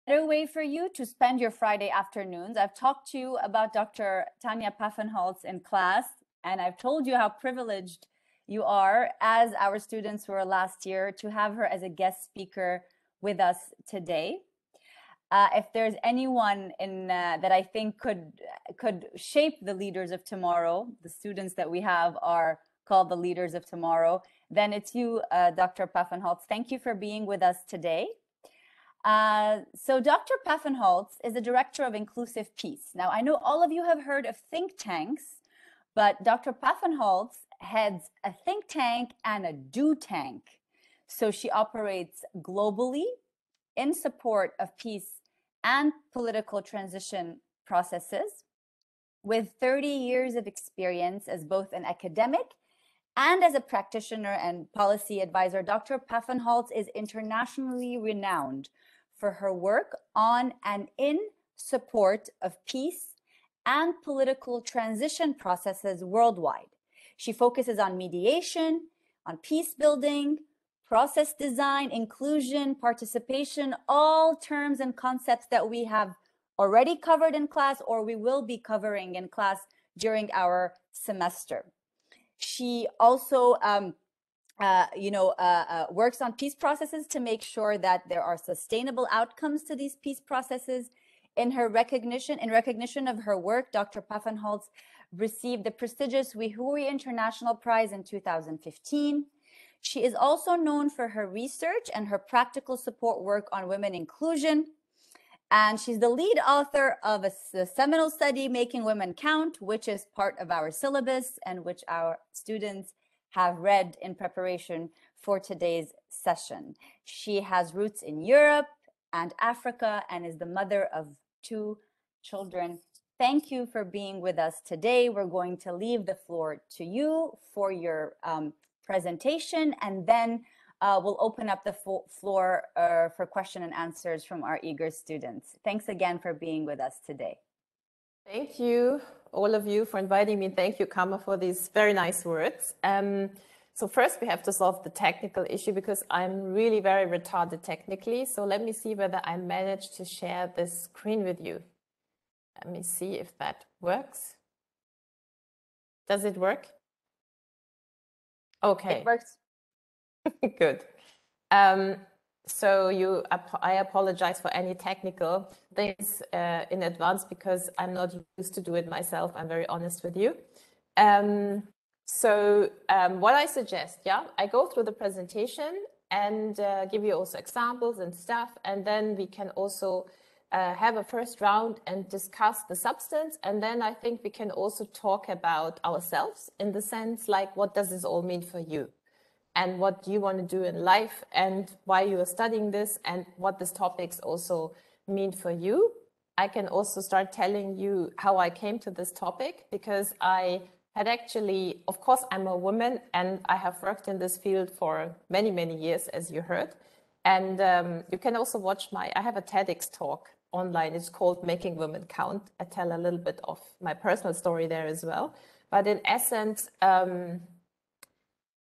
better way for you to spend your Friday afternoons. I've talked to you about Dr. Thania Paffenholz in class, and I've told you how privileged you are, as our students were last year, to have her as a guest speaker with us today. If there's anyone that I think could shape the leaders of tomorrow, the students that we have are called the leaders of tomorrow, then it's you, Dr. Paffenholz. Thank you for being with us today. So Dr. Paffenholz is the director of Inclusive Peace. Now, I know all of you have heard of think tanks, but Dr. Paffenholz heads a think tank and a do tank. So she operates globally in support of peace and political transition processes. With 30 years of experience as both an academic and as a practitioner and policy advisor, Dr. Paffenholz is internationally renowned for her work on and in support of peace and political transition processes worldwide. She focuses on mediation, on peace building, process design, inclusion, participation, all terms and concepts that we have already covered in class or we will be covering in class during our semester. She also works on peace processes to make sure that there are sustainable outcomes to these peace processes. In recognition of her work, Dr. Paffenholz received the prestigious Wihuri International Prize in 2015. She is also known for her research and her practical support work on women inclusion. And she's the lead author of a seminal study, Making Women Count, which is part of our syllabus and which our students have read in preparation for today's session. She has roots in Europe and Africa and is the mother of 2 children. Thank you for being with us today. We're going to leave the floor to you for your presentation, and then we'll open up the floor for question and answers from our eager students. Thanks again for being with us today. Thank you, all of you, for inviting me. Thank you, Kama, for these very nice words. So first we have to solve the technical issue because I'm really very retarded technically. So let me see whether I manage to share this screen with you. Let me see if that works. Does it work? Okay. It works. Good. So I apologize for any technical things in advance because I'm not used to do it myself. I'm very honest with you. What I suggest, I go through the presentation and give you also examples and stuff, and then we can also have a first round and discuss the substance. And then I think we can also talk about ourselves in the sense like, what does this all mean for you? And what do you want to do in life and why you are studying this and what these topics also mean for you. I can also start telling you how I came to this topic because I had actually, of course, I'm a woman and I have worked in this field for many, many years, as you heard. And you can also watch I have a TEDx talk online. It's called Making Women Count. I tell a little bit of my personal story there as well. But in essence,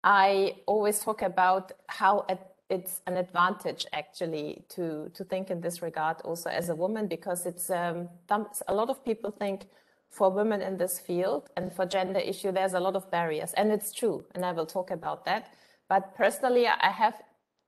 I always talk about how it's an advantage actually to think in this regard also as a woman, because it's a lot of people think for women in this field and for gender issue, there's a lot of barriers, and it's true, and I will talk about that. But personally, I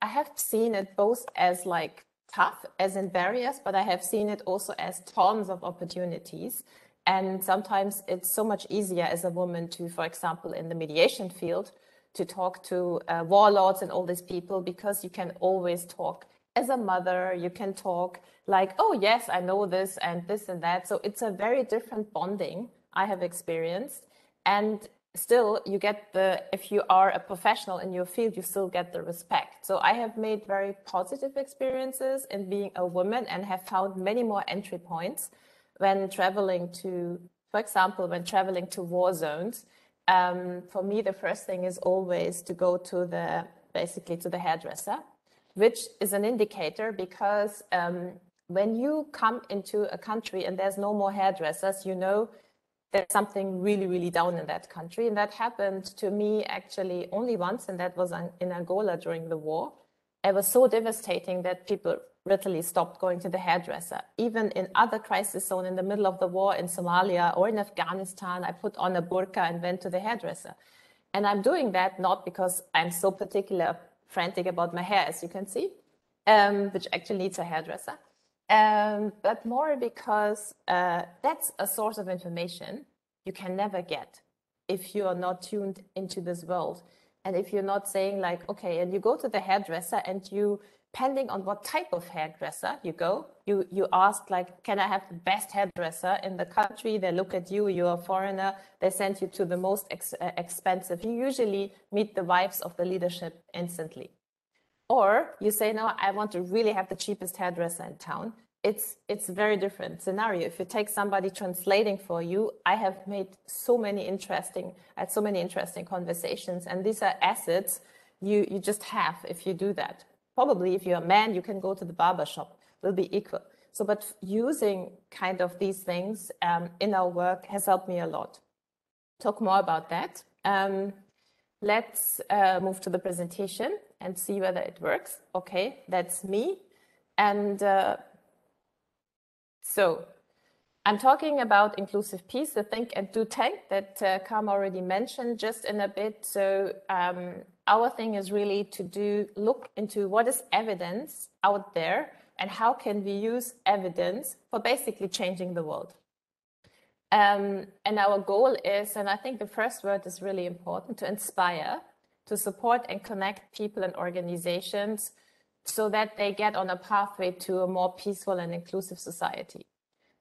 have seen it both as like tough, as in barriers, but I have seen it also as tons of opportunities. And sometimes it's so much easier as a woman to, for example, in the mediation field, to talk to warlords and all these people, because you can always talk as a mother, you can talk like, oh yes, I know this and this and that. So it's a very different bonding I have experienced. And still you get if you are a professional in your field, you still get the respect. So I have made very positive experiences in being a woman and have found many more entry points when traveling to, for example, when traveling to war zones. For me, the first thing is always to go to basically to the hairdresser, which is an indicator because when you come into a country and there's no more hairdressers, you know there's something really, really down in that country. And that happened to me actually only once, and that was in Angola during the war. It was so devastating that people literally stopped going to the hairdresser. Even in other crisis zones in the middle of the war in Somalia or in Afghanistan, I put on a burqa and went to the hairdresser. And I'm doing that not because I'm so particular, frantic about my hair, as you can see, which actually needs a hairdresser, but more because that's a source of information you can never get if you are not tuned into this world. And if you're not saying like, okay, and you go to the hairdresser and you, depending on what type of hairdresser you go, you ask like, can I have the best hairdresser in the country? They look at you, you're a foreigner, they send you to the most expensive. You usually meet the wives of the leadership instantly. Or you say, no, I want to really have the cheapest hairdresser in town. It's a very different scenario. If you take somebody translating for you, I have had so many interesting conversations, and these are assets you just have if you do that. Probably if you're a man, you can go to the barber shop, will be equal. So, but using kind of these things in our work has helped me a lot. Talk more about that. Let's move to the presentation and see whether it works. Okay, that's me. And so I'm talking about inclusive peace, the think and do tank that Carm already mentioned just in a bit. So our thing is really to look into what is evidence out there and how can we use evidence for basically changing the world. And our goal is, and I think the first word is really important, to inspire, to support and connect people and organizations so that they get on a pathway to a more peaceful and inclusive society.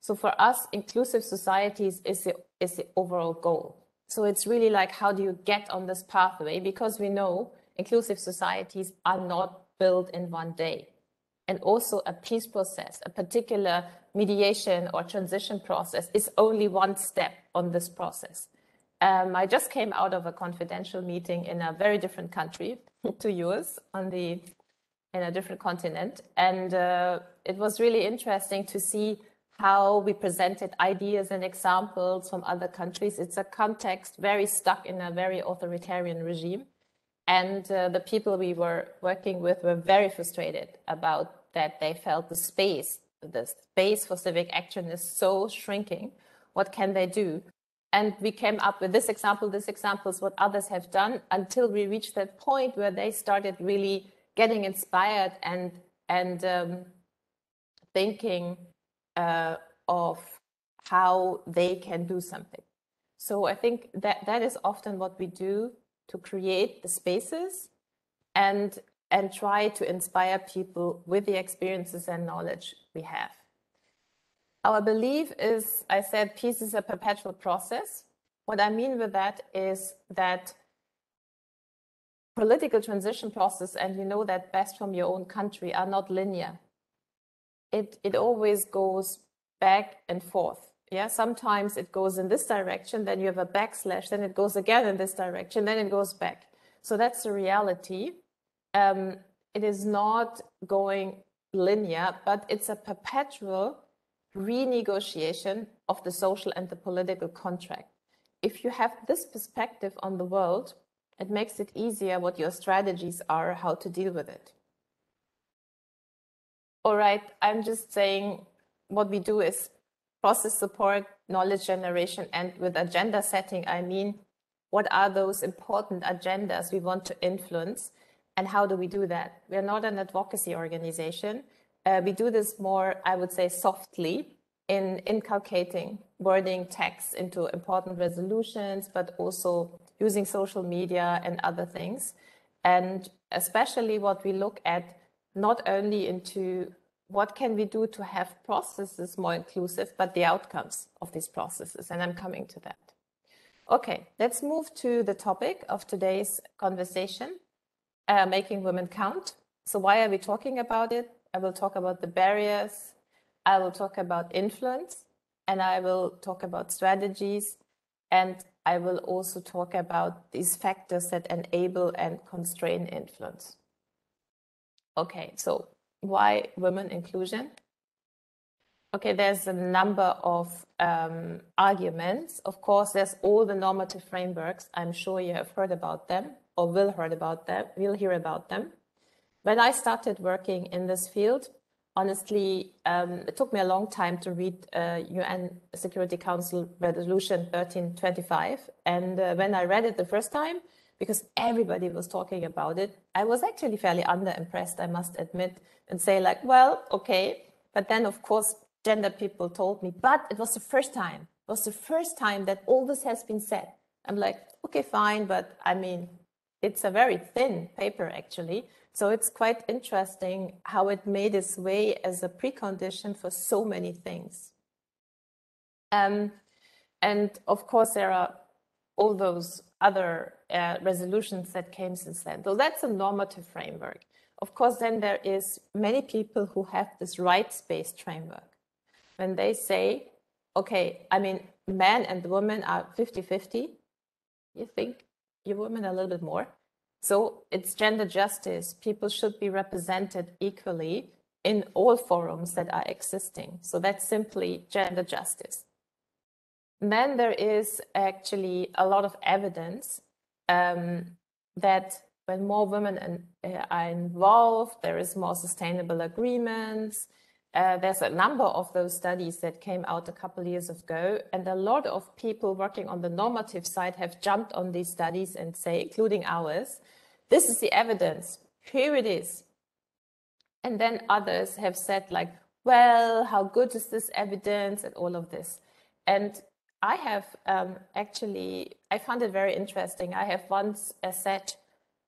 So for us, inclusive societies is the overall goal. So it's really like, how do you get on this pathway? Because we know inclusive societies are not built in one day. And also a peace process, a particular mediation or transition process is only one step on this process. I just came out of a confidential meeting in a very different country to yours, in a different continent. And it was really interesting to see how we presented ideas and examples from other countries. It's a context very stuck in a very authoritarian regime. And the people we were working with were very frustrated about that. They felt the space for civic action is so shrinking. What can they do? And we came up with this example is what others have done, until we reached that point where they started really getting inspired and thinking of how they can do something. So I think that is often what we do, to create the spaces and try to inspire people with the experiences and knowledge we have. Our belief is, I said, peace is a perpetual process. What I mean with that is that political transition process, and you know that best from your own country, are not linear. It always goes back and forth. Yeah, sometimes it goes in this direction, then you have a backslash, then it goes again in this direction, then it goes back. So that's the reality. It is not going linear, but it's a perpetual renegotiation of the social and the political contract. If you have this perspective on the world, it makes it easier what your strategies are, how to deal with it. All right, I'm just saying what we do is process support, knowledge generation, and with agenda setting, I mean, what are those important agendas we want to influence, and how do we do that? We are not an advocacy organization. We do this more, I would say, softly in inculcating wording texts into important resolutions, but also using social media and other things. And especially what we look at, not only into what can we do to have processes more inclusive, but the outcomes of these processes. And I'm coming to that. Okay, let's move to the topic of today's conversation, making women count. So why are we talking about it? I will talk about the barriers, I will talk about influence, and I will talk about strategies, and I will also talk about these factors that enable and constrain influence. Okay, so why women inclusion? Okay, there's a number of arguments. Of course, there's all the normative frameworks. I'm sure you have heard about them or will hear about them. When I started working in this field, honestly, it took me a long time to read UN Security Council Resolution 1325. And when I read it the first time, because everybody was talking about it, I was actually fairly underimpressed, I must admit, and say like, well, okay. But then, of course, gender people told me, but it was the first time. It was the first time that all this has been said. I'm like, okay, fine, but I mean, it's a very thin paper, actually. So it's quite interesting how it made its way as a precondition for so many things. And of course, there are all those other resolutions that came since then. So that's a normative framework. Of course, then there is many people who have this rights-based framework. When they say, okay, I mean, men and women are 50-50, you think you women are a little bit more. So it's gender justice. People should be represented equally in all forums that are existing. So that's simply gender justice. And then there is actually a lot of evidence that when more women are involved, there is more sustainable agreements. There's a number of those studies that came out a couple of years ago, and a lot of people working on the normative side have jumped on these studies and say, including ours, this is the evidence, here it is. And then others have said like, well, how good is this evidence and all of this. And I have I found it very interesting. I have once said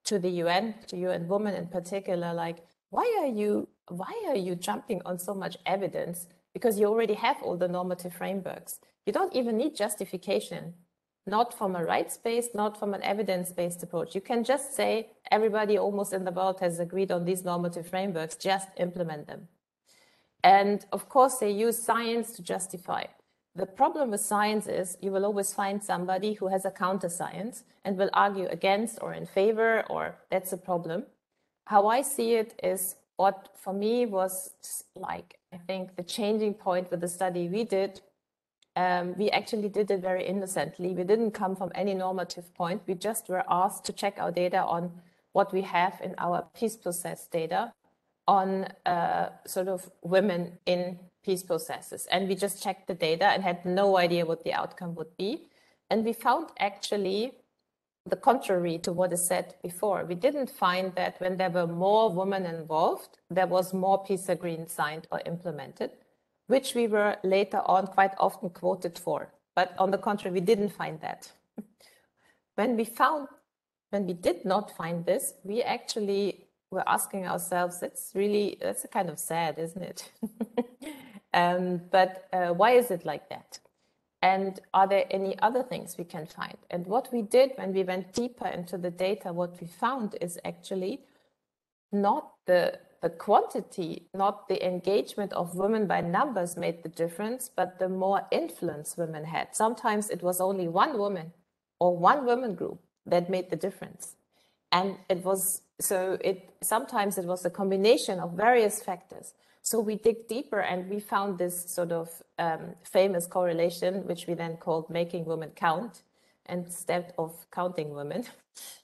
to the UN, to UN Women in particular, like, why are you jumping on so much evidence? Because you already have all the normative frameworks. You don't even need justification, not from a rights-based, not from an evidence-based approach. You can just say everybody almost in the world has agreed on these normative frameworks, just implement them. And of course, they use science to justify. The problem with science is you will always find somebody who has a counter science and will argue against or in favor, or that's a problem. How I see it is what for me was like, I think the changing point with the study we did, we actually did it very innocently. We didn't come from any normative point. We just were asked to check our data on what we have in our peace process data on sort of women in peace processes. And we just checked the data and had no idea what the outcome would be. And we found actually the contrary to what is said before. We didn't find that when there were more women involved, there was more peace agreements signed or implemented, which we were later on quite often quoted for. But on the contrary, we didn't find that. When we did not find this, we actually were asking ourselves, that's a kind of sad, isn't it? But why is it like that? And are there any other things we can find? And what we did when we went deeper into the data, what we found is actually not the quantity, not the engagement of women by numbers made the difference, but the more influence women had. Sometimes it was only one woman or one women group that made the difference. And sometimes it was a combination of various factors. So we dig deeper and we found this sort of famous correlation, which we then called making women count instead of counting women.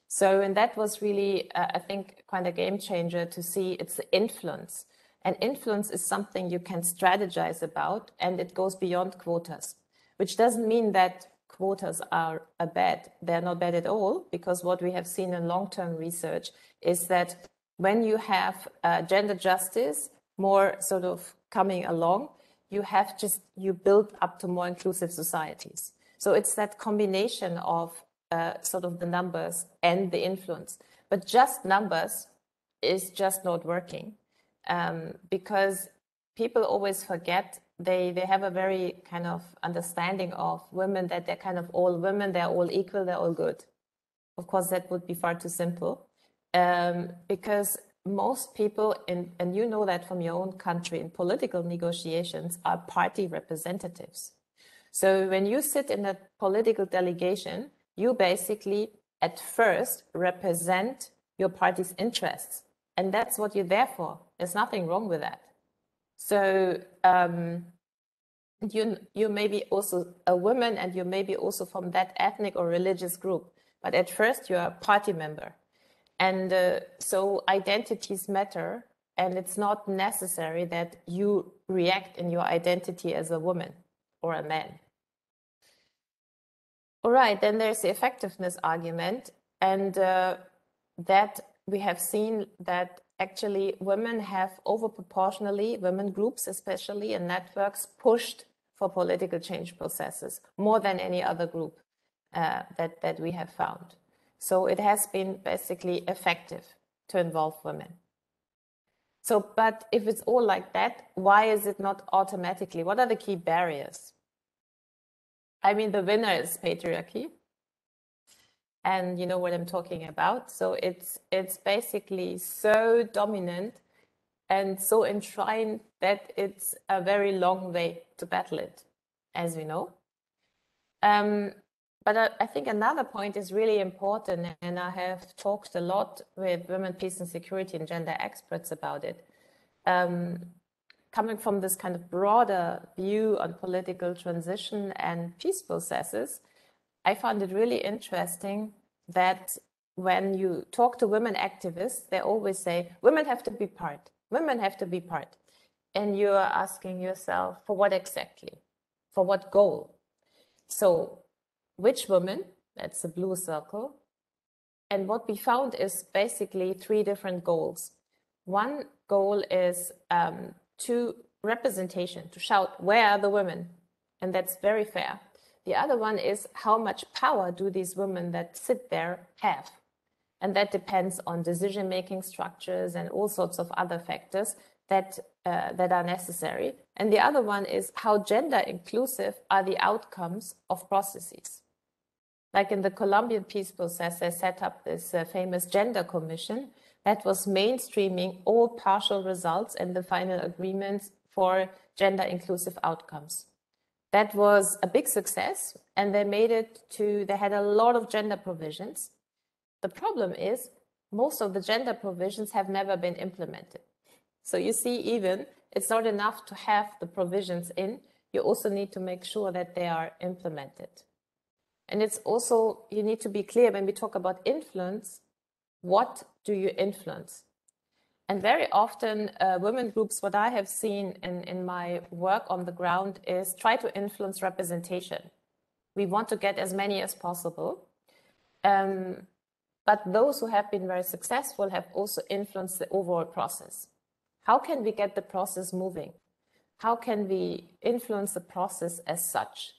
So, and that was really, I think, quite a game changer to see it's the influence. And influence is something you can strategize about, and it goes beyond quotas, which doesn't mean that quotas are bad. They're not bad at all, because what we have seen in long-term research is that when you have gender justice more sort of coming along, you build up to more inclusive societies. So it's that combination of sort of the numbers and the influence. But just numbers is just not working because people always forget they have a very kind of understanding of women that they're kind of all women, they're all equal, they're all good. Of course, that would be far too simple because most people, and you know that from your own country, in political negotiations are party representatives. So when you sit in a political delegation, you basically at first represent your party's interests. And that's what you're there for. There's nothing wrong with that. So you may be also a woman and you may be also from that ethnic or religious group. But at first you're a party member. And so identities matter. And it's not necessary that you react in your identity as a woman or a man. All right, then there's the effectiveness argument. And that we have seen that actually women have overproportionally, women groups especially in networks, pushed for political change processes more than any other group that we have found. So it has been basically effective to involve women. So, but if it's all like that, why is it not automatically? What are the key barriers? I mean, the winner is patriarchy. And you know what I'm talking about. So it's basically so dominant and so enshrined that it's a very long way to battle it, as we know. But I think another point is really important, and I have talked a lot with women, peace and security and gender experts about it. Coming from this kind of broader view on political transition and peace processes, I found it really interesting that when you talk to women activists, they always say, women have to be part, women have to be part. And you're asking yourself, for what exactly? For what goal? So which women? That's the blue circle. And what we found is basically 3 different goals. One goal is to representation, to shout, where are the women? And that's very fair. The other one is how much power do these women that sit there have? And that depends on decision-making structures and all sorts of other factors that are necessary. And the other one is how gender inclusive are the outcomes of processes. Like in the Colombian peace process, they set up this famous gender commission that was mainstreaming all partial results and the final agreements for gender inclusive outcomes. That was a big success, and they made it to, they had a lot of gender provisions. The problem is most of the gender provisions have never been implemented. So you see, even it's not enough to have the provisions in, you also need to make sure that they are implemented. And it's also, you need to be clear when we talk about influence, what do you influence? And very often women groups, what I have seen in my work on the ground is try to influence representation. We want to get as many as possible. But those who have been very successful have also influenced the overall process. How can we get the process moving? How can we influence the process as such?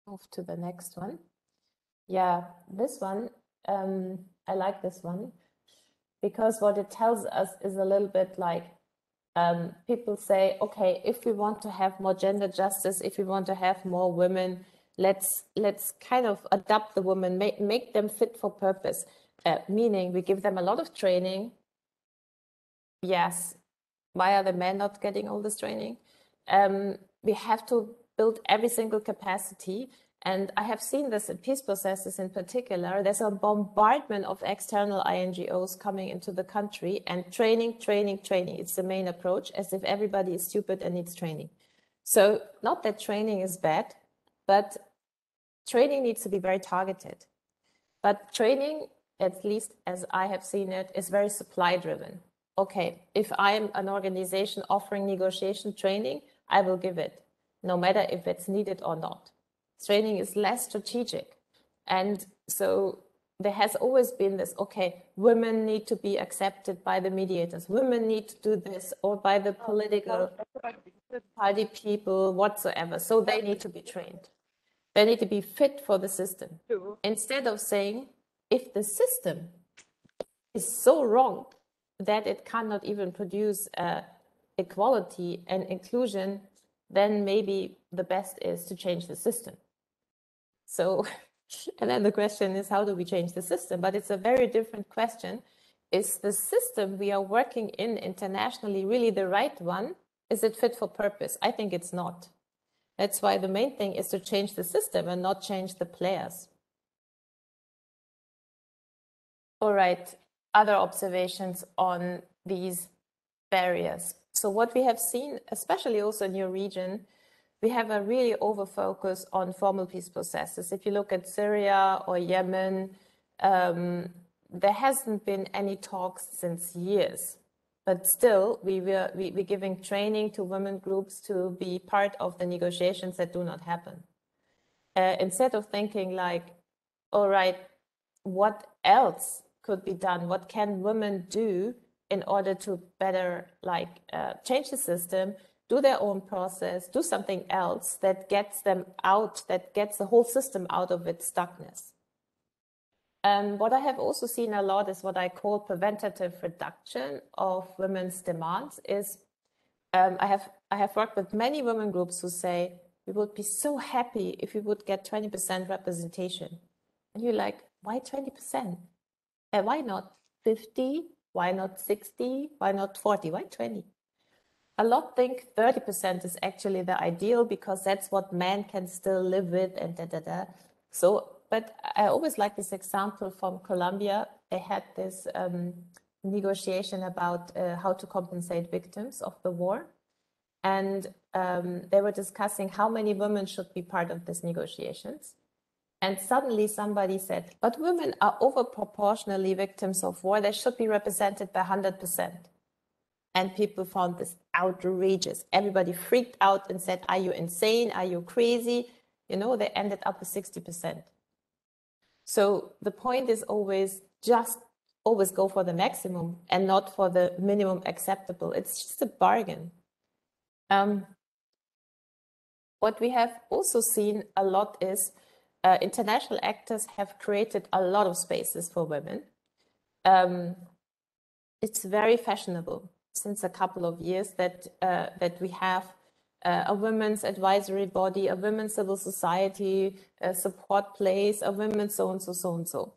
Move to the next one. Yeah, this one, I like this one, because what it tells us is a little bit like people say, okay, if we want to have more gender justice, if we want to have more women, let's kind of adapt the women, make them fit for purpose, meaning we give them a lot of training. Yes, why are the men not getting all this training? We have to build every single capacity. And I have seen this in peace processes in particular. There's a bombardment of external INGOs coming into the country, and training, training, training. It's the main approach, as if everybody is stupid and needs training. So not that training is bad, but training needs to be very targeted. But training, at least as I have seen it, is very supply driven. Okay, if I'm an organization offering negotiation training, I will give it, no matter if it's needed or not. Training is less strategic. And so there has always been this, okay, women need to be accepted by the mediators, women need to do this, or by the political party people, whatsoever. So they need to be trained. They need to be fit for the system. Instead of saying, if the system is so wrong that it cannot even produce equality and inclusion, then maybe the best is to change the system. So, and then the question is, how do we change the system? But it's a very different question. Is the system we are working in internationally really the right one? Is it fit for purpose? I think it's not. That's why the main thing is to change the system and not change the players. All right, other observations on these barriers. So what we have seen, especially also in your region, we have a really over-focus on formal peace processes. If you look at Syria or Yemen, there hasn't been any talks since years, but still we're giving training to women groups to be part of the negotiations that do not happen. Instead of thinking like, all right, what else could be done? What can women do in order to better change the system, do their own process, do something else that gets them out, that gets the whole system out of its stuckness. What I have also seen a lot is what I call preventative reduction of women's demands is I have worked with many women groups who say, we would be so happy if we would get 20% representation. And you're like, why 20%? And why not 50? Why not 60? Why not 40? Why 20? A lot think 30% is actually the ideal because that's what men can still live with and da. So, but I always like this example from Colombia. They had this negotiation about how to compensate victims of the war. And they were discussing how many women should be part of these negotiations. And suddenly somebody said, but women are over proportionally victims of war. They should be represented by 100%. And people found this outrageous. Everybody freaked out and said, are you insane? Are you crazy? You know, they ended up with 60%. So the point is always go for the maximum and not for the minimum acceptable. It's just a bargain. What we have also seen a lot is international actors have created a lot of spaces for women. It's very fashionable since a couple of years that we have a women's advisory body, a women's civil society, a support place, a women's so and so, so and so.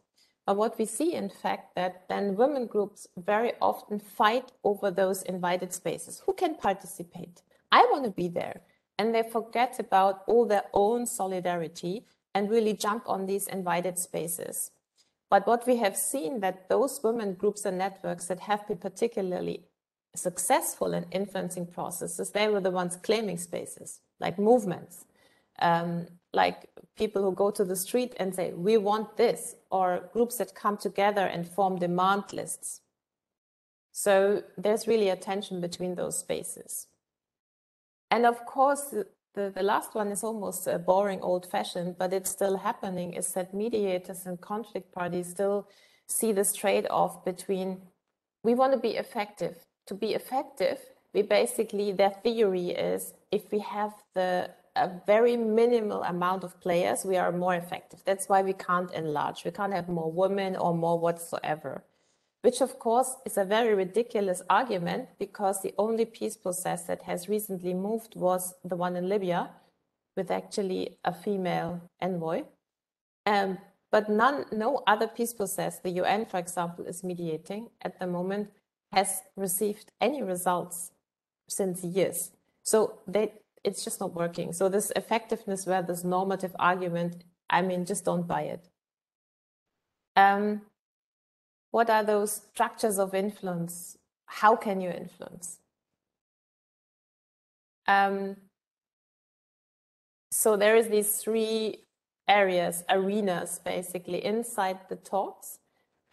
But what we see, in fact, that then women groups very often fight over those invited spaces. Who can participate? I want to be there. And they forget about all their own solidarity and really jump on these invited spaces. But what we have seen that those women groups and networks that have been particularly successful in influencing processes, they were the ones claiming spaces, like movements, like people who go to the street and say, we want this, or groups that come together and form demand lists. So there's really a tension between those spaces. And of course, the last one is almost a boring old-fashioned, but it's still happening, is that mediators and conflict parties still see this trade-off between, we want to be effective. To be effective, we basically, their theory is, if we have a very minimal amount of players, we are more effective. That's why we can't enlarge. We can't have more women or more whatsoever. Which, of course, is a very ridiculous argument because the only peace process that has recently moved was the one in Libya with actually a female envoy. But no other peace process, the UN, for example, is mediating at the moment, has received any results since years. So it's just not working. So this effectiveness where this normative argument, I mean, just don't buy it. What are those structures of influence? How can you influence? So there is these three areas, arenas, basically, inside the talks,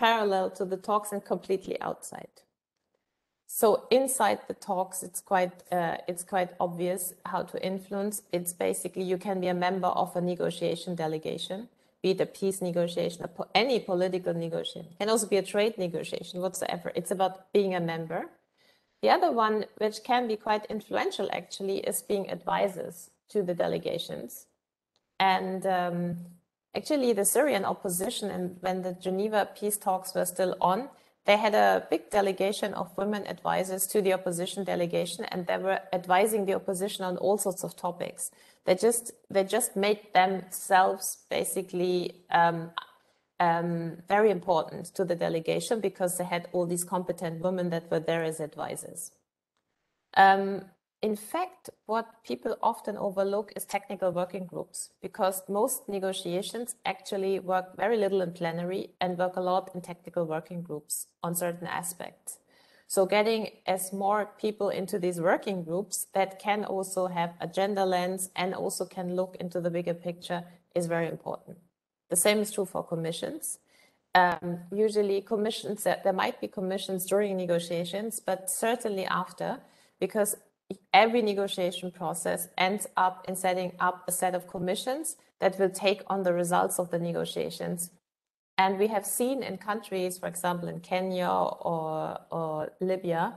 parallel to the talks and completely outside. So inside the talks, it's quite obvious how to influence. It's basically, you can be a member of a negotiation delegation, be it a peace negotiation, any political negotiation. It can also be a trade negotiation, whatsoever. It's about being a member. The other one, which can be quite influential, actually, is being advisors to the delegations. And actually, the Syrian opposition, and when the Geneva peace talks were still on, they had a big delegation of women advisors to the opposition delegation, and they were advising the opposition on all sorts of topics. They just made themselves basically very important to the delegation because they had all these competent women that were there as advisors. In fact, what people often overlook is technical working groups, because most negotiations actually work very little in plenary and work a lot in technical working groups on certain aspects. So getting as more people into these working groups that can also have a gender lens and also can look into the bigger picture is very important. The same is true for commissions. usually commissions, there might be commissions during negotiations, but certainly after, because every negotiation process ends up in setting up a set of commissions that will take on the results of the negotiations. And we have seen in countries, for example, in Kenya or Liberia,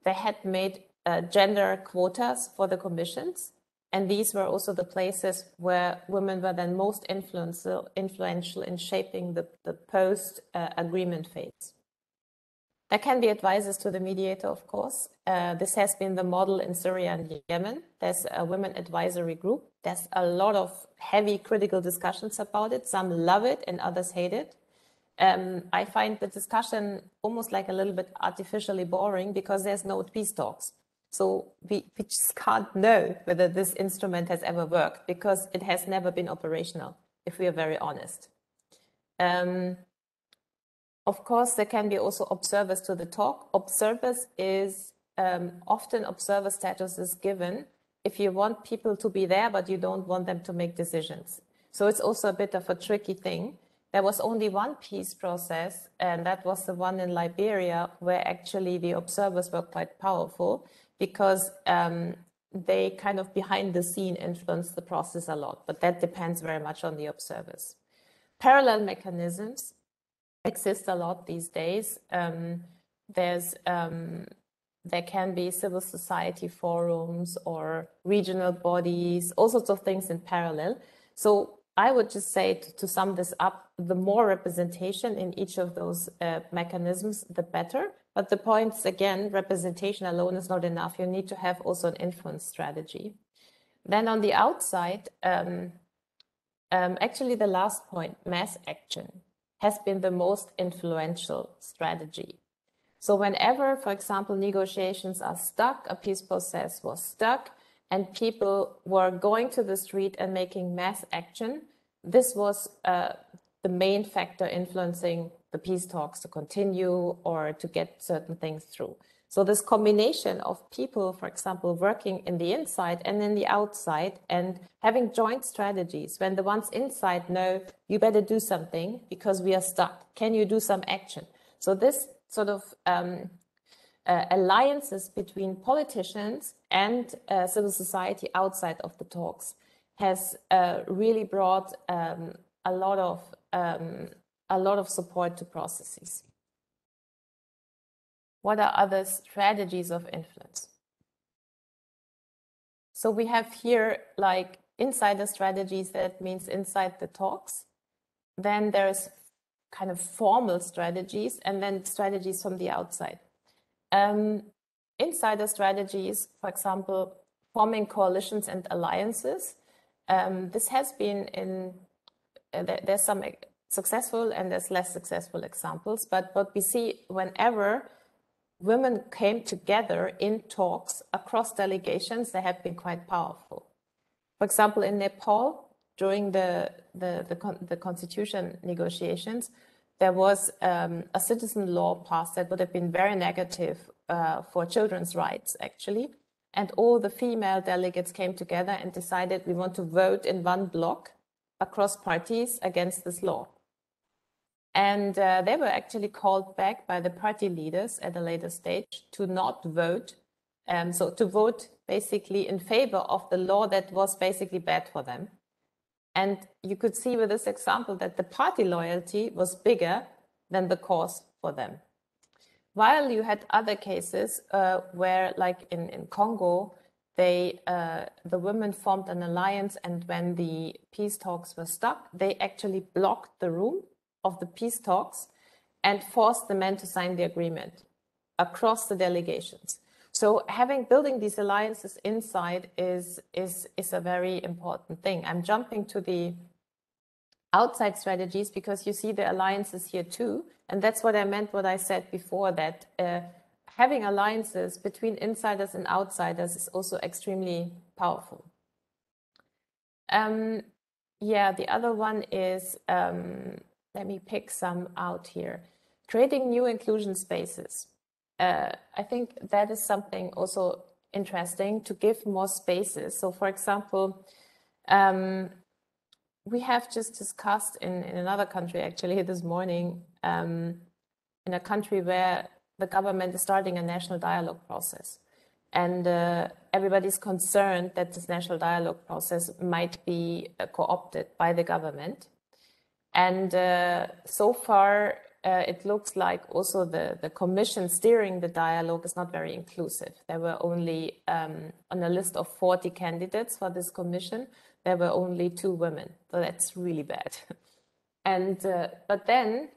they had made gender quotas for the commissions. And these were also the places where women were then most influential in shaping the post-agreement phase. There can be advisors to the mediator, of course. This has been the model in Syria and Yemen. There's a women advisory group. There's a lot of heavy critical discussions about it. Some love it and others hate it. I find the discussion almost like a little bit artificially boring because there's no peace talks. So we just can't know whether this instrument has ever worked because it has never been operational, if we are very honest. Of course, there can be also observers to the talk. Observers is often observer status is given if you want people to be there, but you don't want them to make decisions. So it's also a bit of a tricky thing. There was only one peace process, and that was the one in Liberia, where actually the observers were quite powerful because they kind of behind the scene influenced the process a lot, but that depends very much on the observers. Parallel mechanisms exist a lot these days. There can be civil society forums or regional bodies, all sorts of things in parallel. So I would just say, to sum this up, the more representation in each of those mechanisms, the better. But the point is, again, representation alone is not enough. You need to have also an influence strategy. Then on the outside, actually the last point, mass action, has been the most influential strategy. So whenever, for example, negotiations are stuck, a peace process was stuck, and people were going to the street and making mass action, this was the main factor influencing the peace talks to continue or to get certain things through. So this combination of people, for example, working in the inside and in the outside and having joint strategies, when the ones inside know, you better do something because we are stuck. Can you do some action? So this sort of alliances between politicians and civil society outside of the talks has really brought a lot of support to processes. What are other strategies of influence? So we have here like insider strategies, that means inside the talks. Then there's kind of formal strategies and then strategies from the outside. Insider strategies, for example, forming coalitions and alliances. This has been there's some successful and there's less successful examples, but what we see whenever women came together in talks across delegations, they have been quite powerful. For example, in Nepal, during the constitution negotiations, there was a citizen law passed that would have been very negative for children's rights, actually. And all the female delegates came together and decided we want to vote in one block across parties against this law. And they were actually called back by the party leaders at a later stage to not vote. So to vote basically in favor of the law that was basically bad for them. And you could see with this example that the party loyalty was bigger than the cause for them. While you had other cases where, like in Congo, the women formed an alliance, and when the peace talks were stuck, they actually blocked the room of the peace talks and forced the men to sign the agreement across the delegations. So building these alliances inside is a very important thing. I'm jumping to the outside strategies because you see the alliances here too. And that's what I meant, what I said before, that having alliances between insiders and outsiders is also extremely powerful. Yeah, the other one is, let me pick some out here. Creating new inclusion spaces. I think that is something also interesting, to give more spaces. So for example, we have just discussed in another country, actually, this morning, in a country where the government is starting a national dialogue process. And everybody's concerned that this national dialogue process might be co-opted by the government. And so far, it looks like also the commission steering the dialogue is not very inclusive. There were only, on a list of 40 candidates for this commission, there were only 2 women. So that's really bad. And but then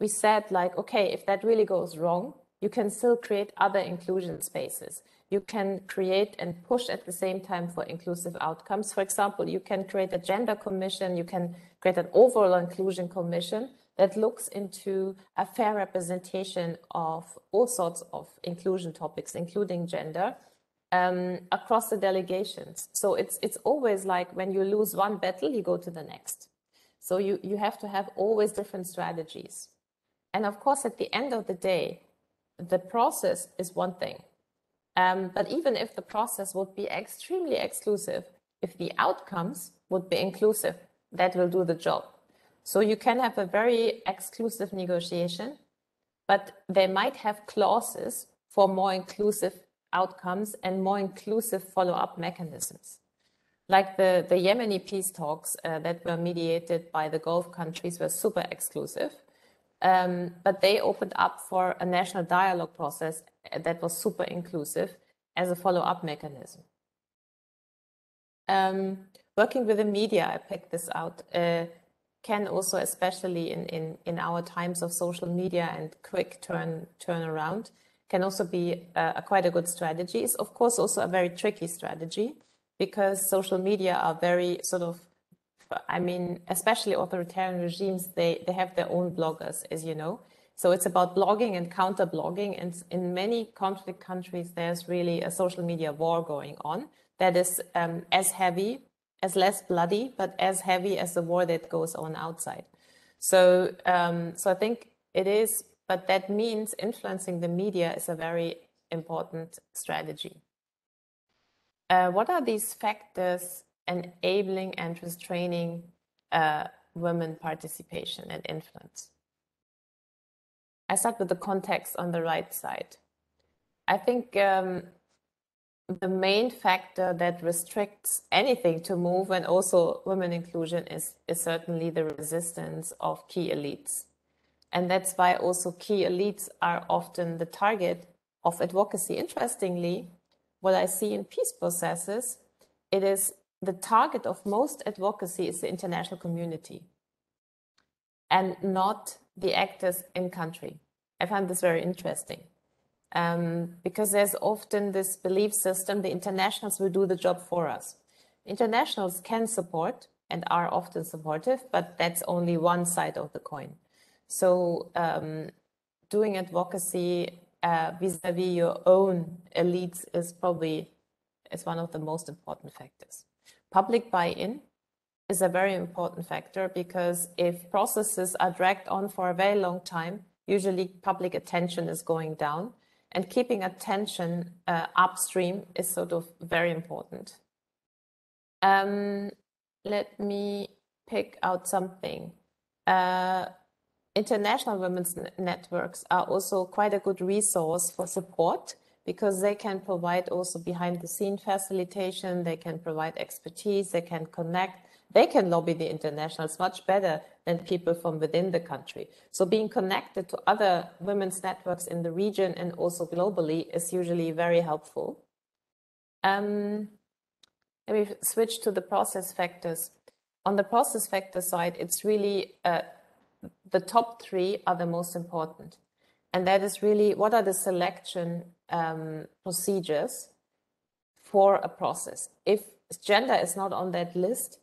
we said, like, okay, if that really goes wrong, you can still create other inclusion spaces. You can create and push at the same time for inclusive outcomes. For example, you can create a gender commission, you can create an overall inclusion commission that looks into a fair representation of all sorts of inclusion topics, including gender, across the delegations. So it's always like when you lose one battle, you go to the next. So you have to have always different strategies. And of course, at the end of the day, the process is one thing. But even if the process would be extremely exclusive, if the outcomes would be inclusive, that will do the job. So you can have a very exclusive negotiation, but they might have clauses for more inclusive outcomes and more inclusive follow-up mechanisms. Like the Yemeni peace talks that were mediated by the Gulf countries were super exclusive. But they opened up for a national dialogue process that was super inclusive as a follow-up mechanism. Working with the media, I picked this out, can also, especially in our times of social media and quick turnaround, can also be quite a good strategy. It's of course also a very tricky strategy because social media are very sort of, I mean, especially authoritarian regimes, they have their own bloggers, as you know. So it's about blogging and counter-blogging. And in many conflict countries, there's really a social media war going on that is as heavy, as less bloody, but as heavy as the war that goes on outside. So, so I think it is, but that means influencing the media is a very important strategy. What are these factors enabling and restraining women participation and influence? I start with the context on the right side. I think the main factor that restricts anything to move and also women inclusion is certainly the resistance of key elites. And that's why also key elites are often the target of advocacy. Interestingly, what I see in peace processes, it is the target of most advocacy is the international community and not the actors in country. I find this very interesting because there's often this belief system, the internationals will do the job for us. Internationals can support and are often supportive, but that's only one side of the coin. So doing advocacy vis-a-vis your own elites is one of the most important factors. Public buy-in is a very important factor because if processes are dragged on for a very long time, usually public attention is going down, and keeping attention upstream is sort of very important. Let me pick out something. International women's networks are also quite a good resource for support because they can provide also behind the scene facilitation, they can provide expertise, they can connect, they can lobby the internationals much better than people from within the country. So being connected to other women's networks in the region and also globally is usually very helpful. Let me switch to the process factors. On the process factor side, it's really the top 3 are the most important. And that is really what are the selection procedures for a process. If gender is not on that list,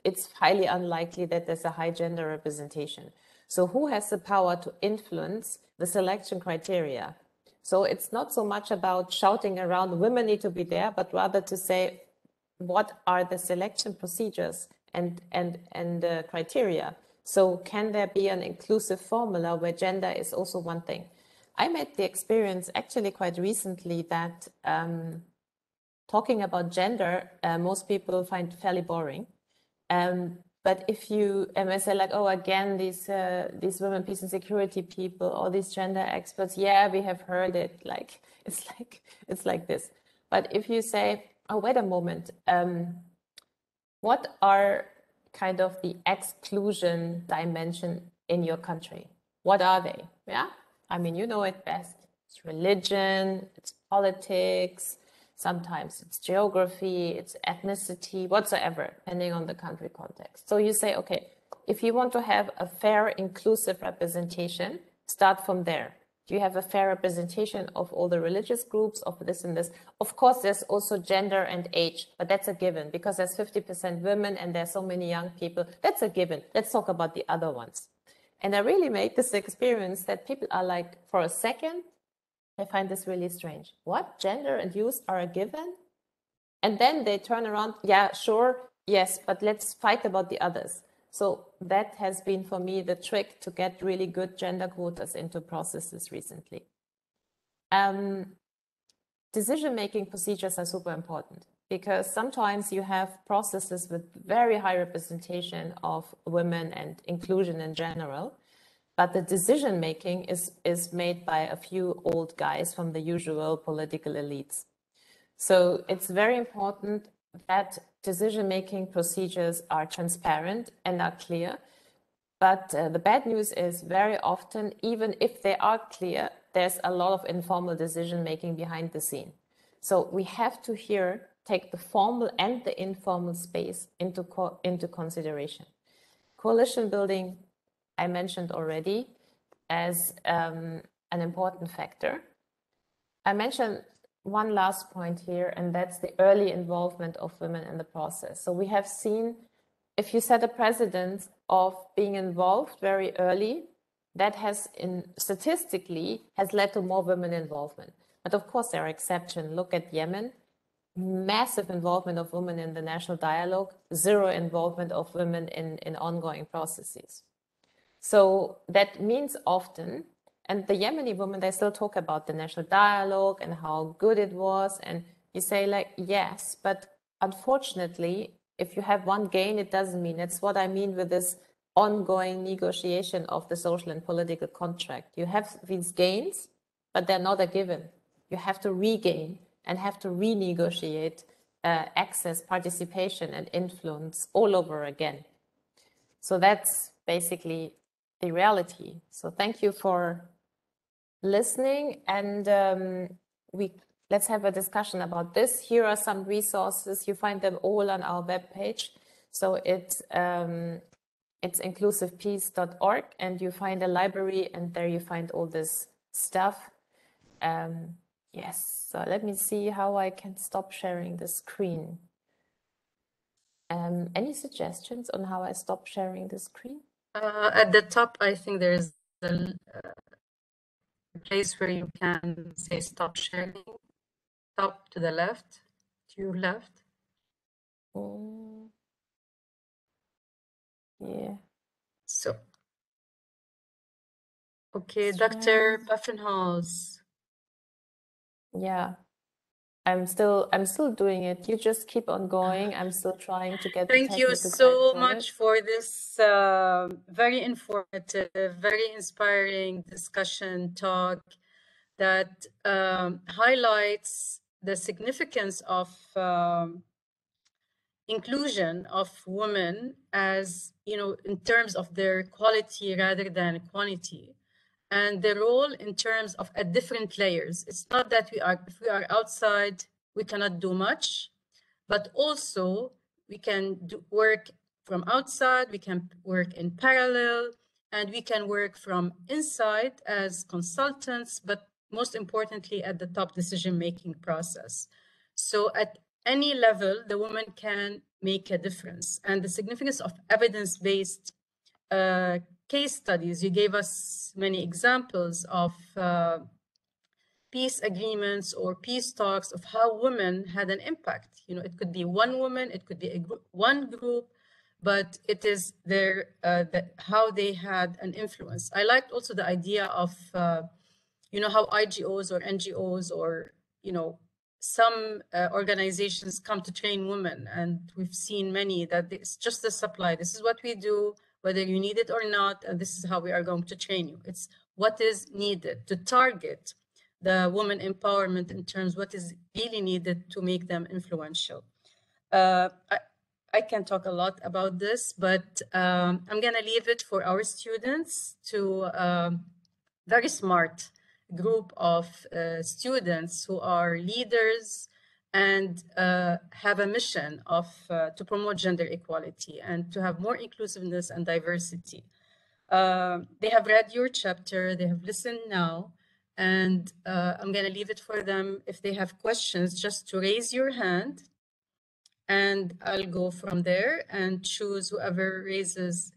it's highly unlikely that there's a high gender representation. So who has the power to influence the selection criteria? So it's not so much about shouting around women need to be there, but rather to say what are the selection procedures and criteria. So can there be an inclusive formula where gender is also one thing? I made the experience actually quite recently that talking about gender, most people find fairly boring But if you say like, oh, again, these women, peace and security people, all these gender experts, yeah, we have heard it. Like it's like this. But if you say, oh, wait a moment, what are kind of the exclusion dimension in your country? What are they? Yeah, I mean, you know it best. It's religion, it's politics, sometimes it's geography, it's ethnicity, whatsoever, depending on the country context. So you say, okay, if you want to have a fair, inclusive representation, start from there. Do you have a fair representation of all the religious groups, of this and this? Of course, there's also gender and age, but that's a given because there's 50% women and there's so many young people. That's a given. Let's talk about the other ones. And I really made this experience that people are like, for a second, I find this really strange. What? Gender and youth are a given? And then they turn around, yeah, sure, yes, but let's fight about the others. So that has been for me the trick to get really good gender quotas into processes recently. Decision-making procedures are super important because sometimes you have processes with very high representation of women and inclusion in general, but the decision-making is made by a few old guys from the usual political elites. So it's very important that decision-making procedures are transparent and are clear. But the bad news is very often, even if they are clear, there's a lot of informal decision-making behind the scene. So we have to here take the formal and the informal space into consideration. Coalition building, I mentioned already, as an important factor. I mentioned one last point here, and that's the early involvement of women in the process. So we have seen, if you set a precedent of being involved very early, that has statistically has led to more women involvement. But of course, there are exceptions. Look at Yemen, massive involvement of women in the national dialogue, zero involvement of women in ongoing processes. So that means often, and the Yemeni women, they still talk about the national dialogue and how good it was. And you say like, yes, but unfortunately, if you have one gain, it doesn't mean. That's what I mean with this ongoing negotiation of the social and political contract. You have these gains, but they're not a given. You have to regain and have to renegotiate access, participation, and influence all over again. So that's basically the reality. So thank you for listening, and let's have a discussion about this. Here are some resources. You find them all on our webpage. So it's inclusivepeace.org, and you find a library, and there you find all this stuff. Yes, so let me see how I can stop sharing the screen. Any suggestions on how I stop sharing the screen? At the top, I think there's a place where you can say stop sharing. Top to the left, to your left. Yeah. So, okay, Dr. Paffenholz. Yeah. I'm still doing it. You just keep on going. I'm still trying to get Thank you so much for this very informative, very inspiring discussion talk that highlights the significance of inclusion of women as, you know, in terms of their quality rather than quantity, and the role in terms of at different layers. It's not that if we are outside, we cannot do much, but also we can work from outside, we can work in parallel, and we can work from inside as consultants, but most importantly at the top decision-making process. So at any level, the woman can make a difference. And the significance of evidence-based case studies, you gave us many examples of peace agreements or peace talks of how women had an impact. You know, it could be one woman, it could be one group, but it is how they had an influence. I liked also the idea of, you know, how IGOs or NGOs or, you know, some organizations come to train women, and we've seen many that it's just the supply. This is what we do, whether you need it or not, and this is how we are going to train you. It's what is needed to target the woman empowerment in terms what is really needed to make them influential. I can talk a lot about this, but I'm going to leave it for our students to very smart group of students who are leaders and have a mission of to promote gender equality and to have more inclusiveness and diversity. They have read your chapter, they have listened now, and I'm going to leave it for them if they have questions just to raise your hand, and I'll go from there and choose whoever raises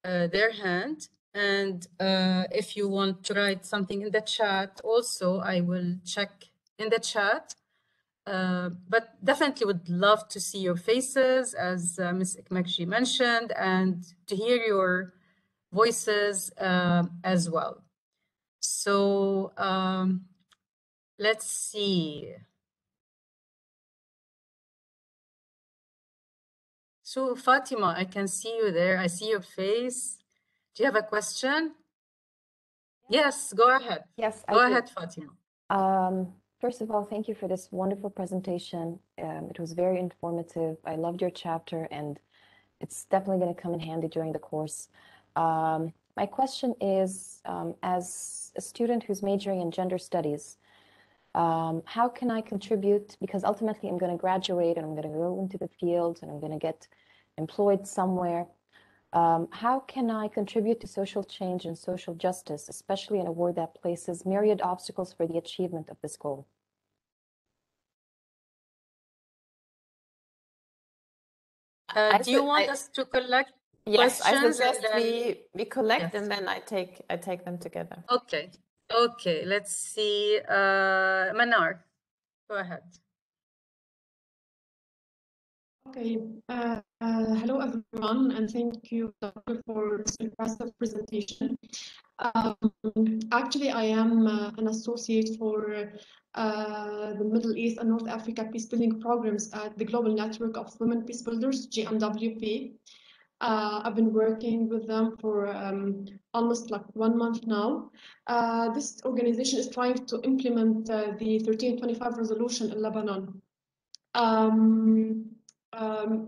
their hand. And if you want to write something in the chat also, I will check in the chat. But definitely would love to see your faces, as Ms. Ekmekji mentioned, and to hear your voices as well. So let's see. So Fatima, I can see you there. I see your face. Do you have a question? Yes, go ahead. Yes, go ahead, Fatima. First of all, thank you for this wonderful presentation. It was very informative. I loved your chapter, and it's definitely going to come in handy during the course. My question is, as a student who's majoring in gender studies, how can I contribute? Because ultimately I'm going to graduate and I'm going to go into the field and I'm going to get employed somewhere. How can I contribute to social change and social justice, especially in a world that places myriad obstacles for the achievement of this goal? Do you want us to collect Yes, I questions? suggest Then... we collect, yes. and then I take them together. Okay. Okay. Let's see. Manar, go ahead. Okay. Hello, everyone, and thank you, Doctor, for this impressive presentation. Actually, I am an associate for the Middle East and North Africa peacebuilding programs at the Global Network of Women Peace Builders, GMWP. I've been working with them for almost like 1 month now. This organization is trying to implement the 1325 resolution in Lebanon.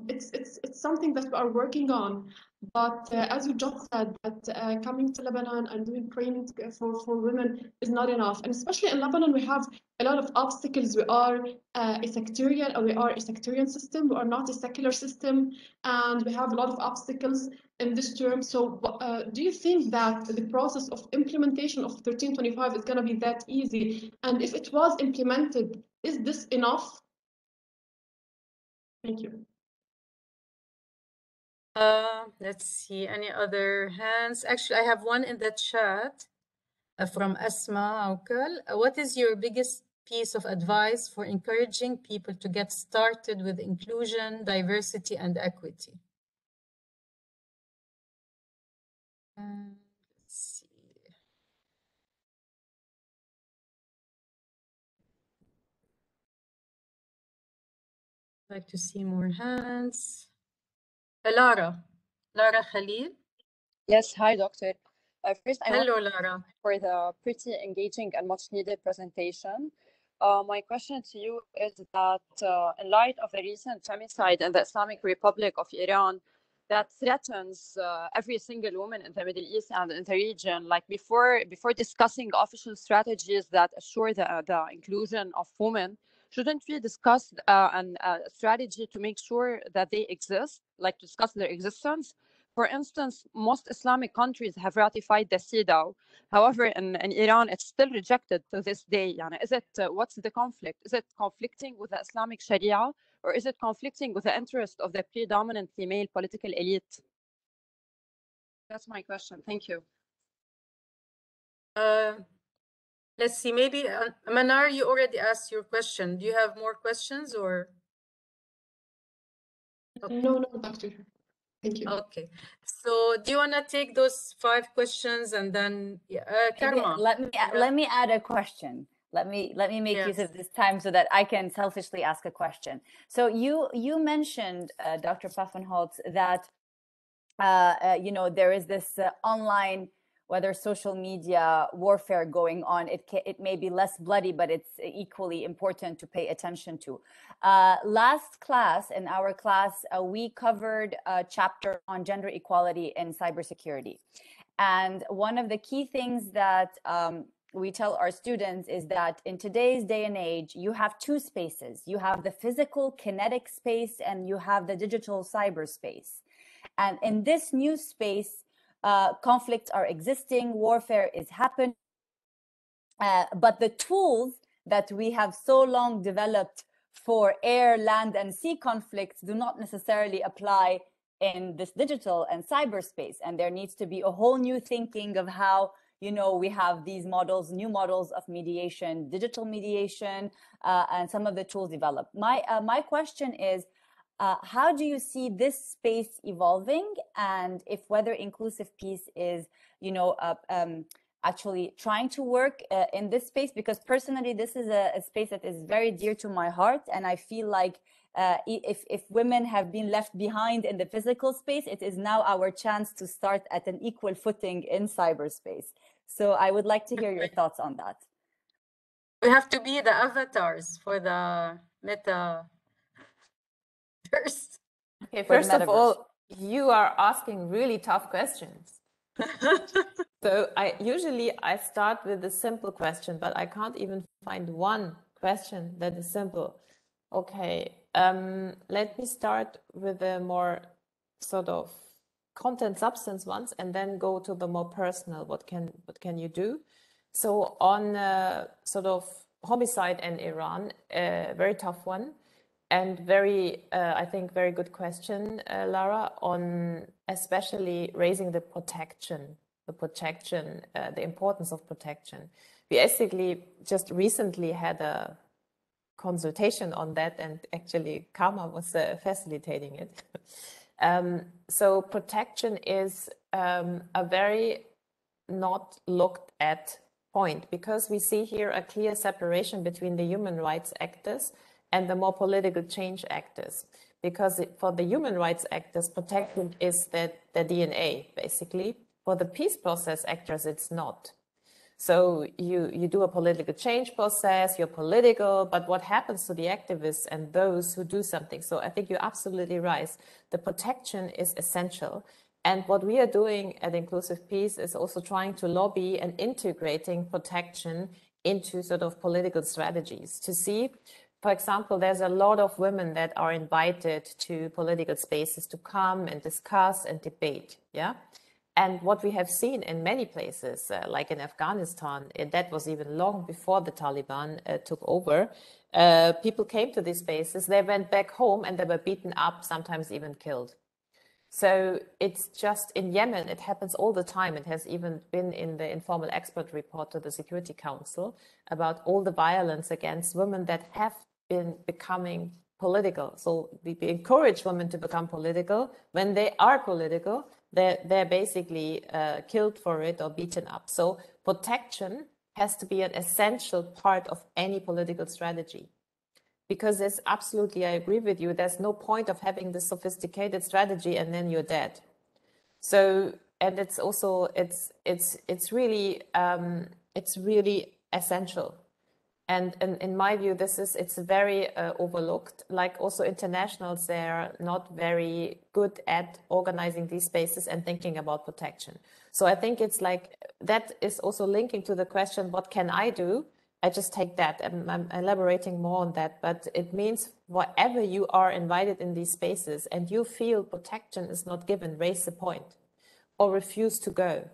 It's something that we are working on, but as you just said, that coming to Lebanon and doing training for women is not enough, and especially in Lebanon we have a lot of obstacles. We are a sectarian system. We are not a secular system, and we have a lot of obstacles in this term. So do you think that the process of implementation of 1325 is going to be that easy? And if it was implemented, is this enough? Thank you. Let's see, any other hands? Actually, I have one in the chat from Asma Aukal. What is your biggest piece of advice for encouraging people to get started with inclusion, diversity, and equity? Let's see. I'd like to see more hands. Lara Khalil. Yes, hi, Doctor. First, Hello, Lara. For the pretty engaging and much needed presentation. My question to you is that in light of the recent femicide in the Islamic Republic of Iran, that threatens every single woman in the Middle East and in the region, like before discussing official strategies that assure the inclusion of women, shouldn't we discuss a strategy to make sure that they exist, like discuss their existence? For instance, most Islamic countries have ratified the CEDAW. However, in Iran, it's still rejected to this day. Is it, what's the conflict? Is it conflicting with the Islamic Sharia, or is it conflicting with the interest of the predominantly male political elite? That's my question. Thank you. Let's see, maybe Manar, you already asked your question. Do you have more questions or? Okay. No, Doctor. Thank you. Okay. So do you want to take those 5 questions and then Karma? Let me add a question. Let me make use Yes. of this time so that I can selfishly ask a question. So you mentioned, Dr. Paffenholz, that you know, there is this online, whether social media warfare going on. It may be less bloody, but it's equally important to pay attention to. Last class, in our class, we covered a chapter on gender equality in cybersecurity. And one of the key things that we tell our students is that in today's day and age, you have two spaces. You have the physical kinetic space and you have the digital cyberspace. And in this new space, conflicts are existing, warfare is happening. But the tools that we have so long developed for air, land, and sea conflicts do not necessarily apply in this digital and cyberspace. And there needs to be a whole new thinking of how, you know, we have these models, new models of mediation, digital mediation, and some of the tools developed. My question is, how do you see this space evolving, and if whether inclusive peace is, you know, actually trying to work in this space? Because personally, this is a space that is very dear to my heart, and I feel like if women have been left behind in the physical space, it is now our chance to start at an equal footing in cyberspace. So I would like to hear your thoughts on that. We have to be the avatars for the metaverse. Okay, first of all, you are asking really tough questions. So I start with a simple question, but I can't even find one question that is simple. Okay, let me start with the more sort of content substance ones, and then go to the more personal. What can you do? So on sort of homicide in Iran, very tough one. And very, I think, very good question, Lara, on especially raising the protection, the importance of protection. We basically just recently had a consultation on that, and actually Karma was facilitating it. So protection is a very not looked at point, because we see here a clear separation between the human rights actors and the more political change actors. Because for the human rights actors, protection is the DNA, basically. For the peace process actors, it's not. So you do a political change process, you're political, but what happens to the activists and those who do something? So I think you're absolutely right. The protection is essential. And what we are doing at Inclusive Peace is also trying to lobby and integrating protection into sort of political strategies to see. For example, there's a lot of women that are invited to political spaces to come and discuss and debate, yeah? And what we have seen in many places, like in Afghanistan, that was even long before the Taliban took over, people came to these spaces, they went back home and they were beaten up, sometimes even killed. So it's just in Yemen, it happens all the time. It has even been in the informal expert report to the Security Council about all the violence against women that have been becoming political. So we encourage women to become political. When they are political, they're basically killed for it or beaten up. So protection has to be an essential part of any political strategy. Because there's absolutely, I agree with you, there's no point of having this sophisticated strategy and then you're dead. So, and it's also, it's really essential. And in my view, it's very overlooked. Like also internationals, they're not very good at organizing these spaces and thinking about protection. So I think it's like, that is also linking to the question, what can I do? I just take that, and I'm elaborating more on that, but it means wherever you are invited in these spaces and you feel protection is not given, raise the point or refuse to go.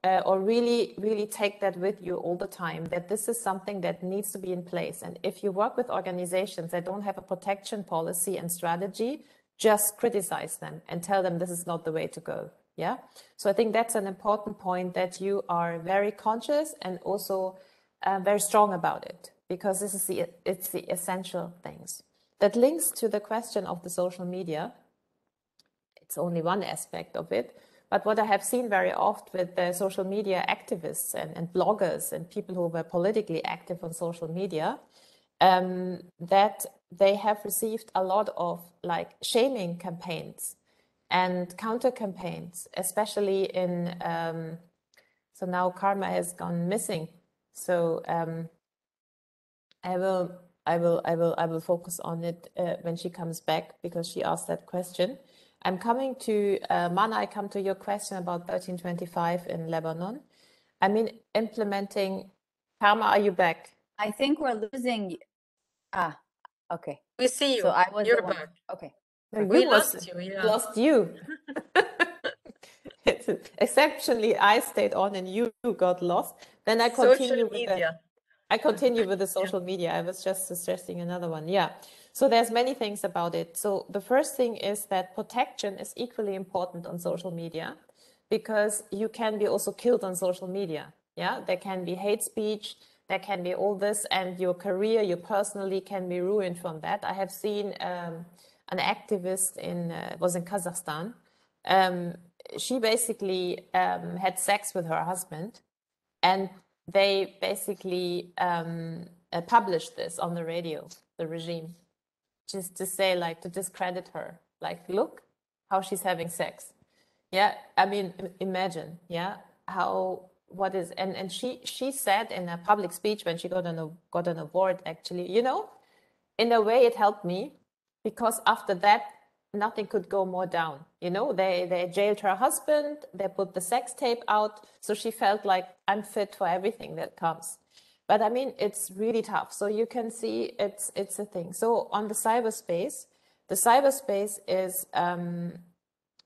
Or really take that with you all the time, that this is something that needs to be in place. And if you work with organizations that don't have a protection policy and strategy, just criticize them and tell them this is not the way to go. Yeah. So I think that's an important point, that you are very conscious and also very strong about it, because it's the essential things. That links to the question of the social media. It's only one aspect of it. But what I have seen very often with the social media activists and bloggers and people who were politically active on social media, that they have received a lot of like shaming campaigns and counter campaigns, especially in, so now Karma has gone missing. So I will focus on it when she comes back, because she asked that question. I'm coming to, Manar, I come to your question about 1325 in Lebanon. I mean, implementing, Karma, are you back? I think we're losing. Okay. We see you. So I was You're the one. back. Okay. No, We lost you, yeah. Lost you. Exceptionally, I stayed on and you got lost. Then I continue Social media. I continue with the social media. I was just stressing another one. Yeah. So there's many things about it. So the first thing is that protection is equally important on social media, because you can be also killed on social media. Yeah. There can be hate speech. There can be all this, and your career, you personally can be ruined from that. I have seen an activist was in Kazakhstan. She basically had sex with her husband, and they basically published this on the radio, the regime, just to say, like, to discredit her, like, look how she's having sex. Yeah, I mean, imagine, yeah, what is, and she said in a public speech when she got an award, actually, you know, in a way it helped me, because after that, nothing could go more down. You know, they jailed her husband, they put the sex tape out. So she felt like, I'm fit for everything that comes. But I mean, it's really tough. So you can see it's a thing. So on the cyberspace is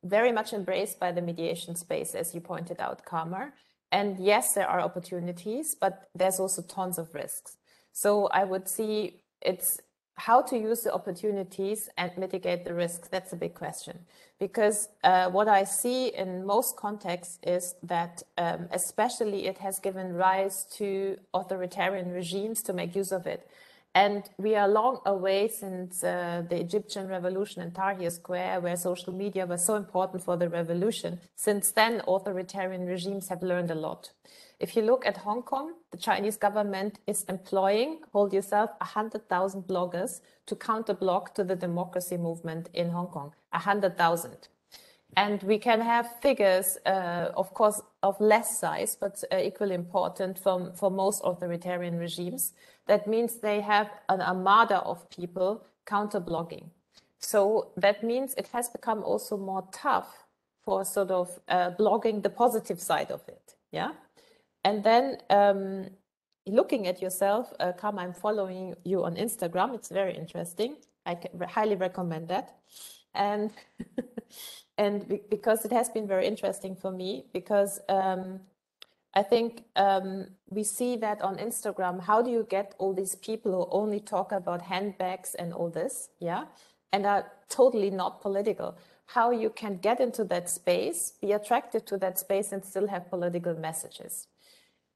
very much embraced by the mediation space, as you pointed out, Karma. And yes, there are opportunities, but there's also tons of risks. So I would see it's how to use the opportunities and mitigate the risks. That's a big question, because what I see in most contexts is that especially it has given rise to authoritarian regimes to make use of it. And we are long away since the Egyptian revolution in Tahrir Square, where social media was so important for the revolution. Since then, authoritarian regimes have learned a lot. If you look at Hong Kong, the Chinese government is employing, hold yourself, 100,000 bloggers to counter-blog to the democracy movement in Hong Kong, 100,000. And we can have figures, of course, of less size, but equally important for most authoritarian regimes. That means they have an armada of people counter-blogging. So that means it has become also more tough for sort of blogging the positive side of it, yeah? And then looking at yourself, Karma, I'm following you on Instagram. It's very interesting. I highly recommend that. And and because it has been very interesting for me, because I think we see that on Instagram, how do you get all these people who only talk about handbags and all this, yeah, and are totally not political? How you can get into that space, be attracted to that space, and still have political messages.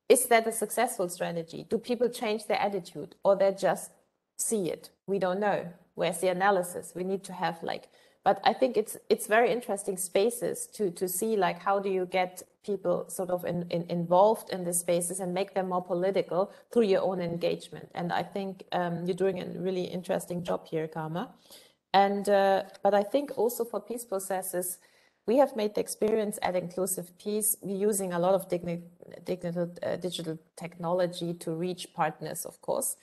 Is that a successful strategy? Do people change their attitude, or they just see it? We don't know. Where's the analysis? We need to have like, but I think it's very interesting spaces to see, like, how do you get people sort of involved in the spaces and make them more political through your own engagement. And I think you're doing a really interesting job here, Karma. And but I think also for peace processes, we have made the experience at Inclusive Peace, we're using a lot of digital technology to reach partners, of course.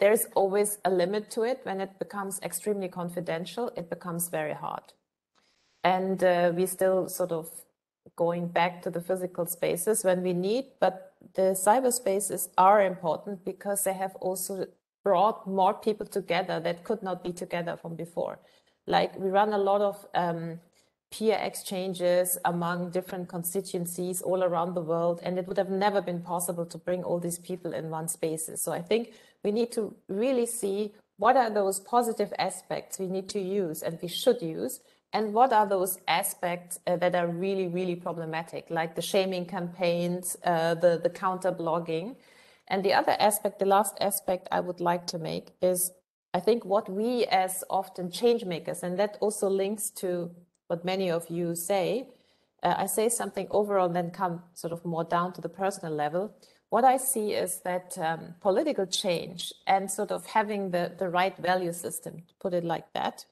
There's always a limit to it. When it becomes extremely confidential, it becomes very hard. And we still sort of going back to the physical spaces when we need, but the cyberspaces are important because they have also brought more people together that could not be together from before. Like, we run a lot of peer exchanges among different constituencies all around the world, and it would have never been possible to bring all these people in one spaces. So I think we need to really see what are those positive aspects we need to use and we should use, and what are those aspects that are really, really problematic, like the shaming campaigns, the counter-blogging. And the other aspect, the last aspect I would like to make is, I think what we as often change makers, and that also links to what many of you say, I say something overall and then come sort of more down to the personal level, what I see is that political change and sort of having the right value system, to put it like that,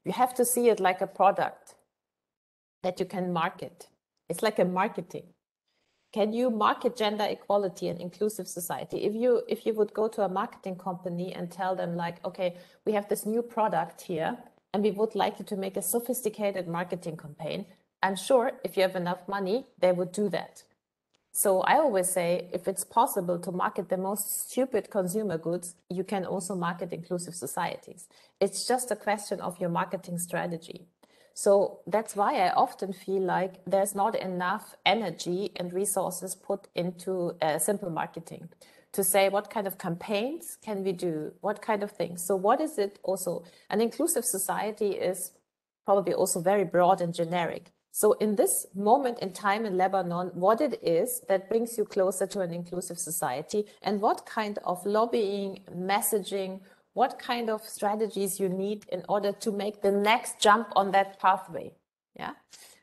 you have to see it like a product that you can market. It's like a marketing. Can you market gender equality and inclusive society? If you would go to a marketing company and tell them like, okay, we have this new product here and we would like you to make a sophisticated marketing campaign, I'm sure if you have enough money, they would do that. So I always say, if it's possible to market the most stupid consumer goods, you can also market inclusive societies. It's just a question of your marketing strategy. So that's why I often feel like there's not enough energy and resources put into simple marketing to say what kind of campaigns can we do, what kind of things. So what is it also? An inclusive society is probably also very broad and generic. So in this moment in time in Lebanon, what it is that brings you closer to an inclusive society and what kind of lobbying, messaging, what kind of strategies you need in order to make the next jump on that pathway. Yeah.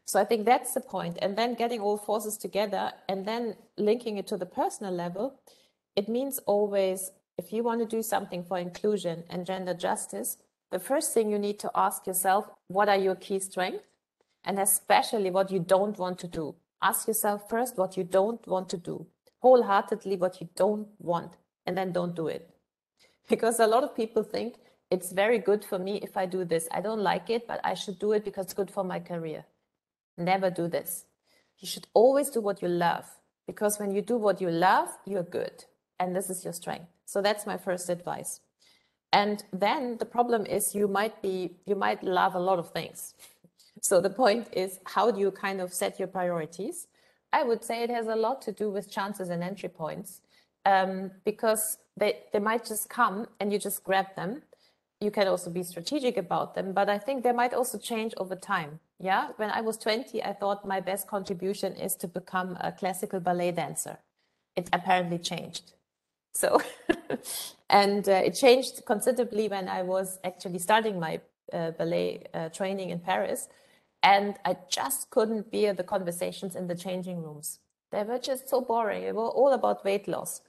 So I think that's the point. And then getting all forces together and then linking it to the personal level, it means always, if you want to do something for inclusion and gender justice, the first thing you need to ask yourself, what are your key strengths? And especially what you don't want to do. Ask yourself first what you don't want to do. Wholeheartedly what you don't want, and then don't do it. Because a lot of people think it's very good for me if I do this. I don't like it, but I should do it because it's good for my career. Never do this. You should always do what you love, because when you do what you love, you're good. And this is your strength. So that's my first advice. And then the problem is you might love a lot of things. So the point is, how do you kind of set your priorities? I would say it has a lot to do with chances and entry points, because they might just come and you just grab them. You can also be strategic about them, but I think they might also change over time. Yeah, when I was 20, I thought my best contribution is to become a classical ballet dancer. It apparently changed. So, and it changed considerably when I was actually starting my ballet training in Paris. And I just couldn't bear the conversations in the changing rooms. They were just so boring. They were all about weight loss.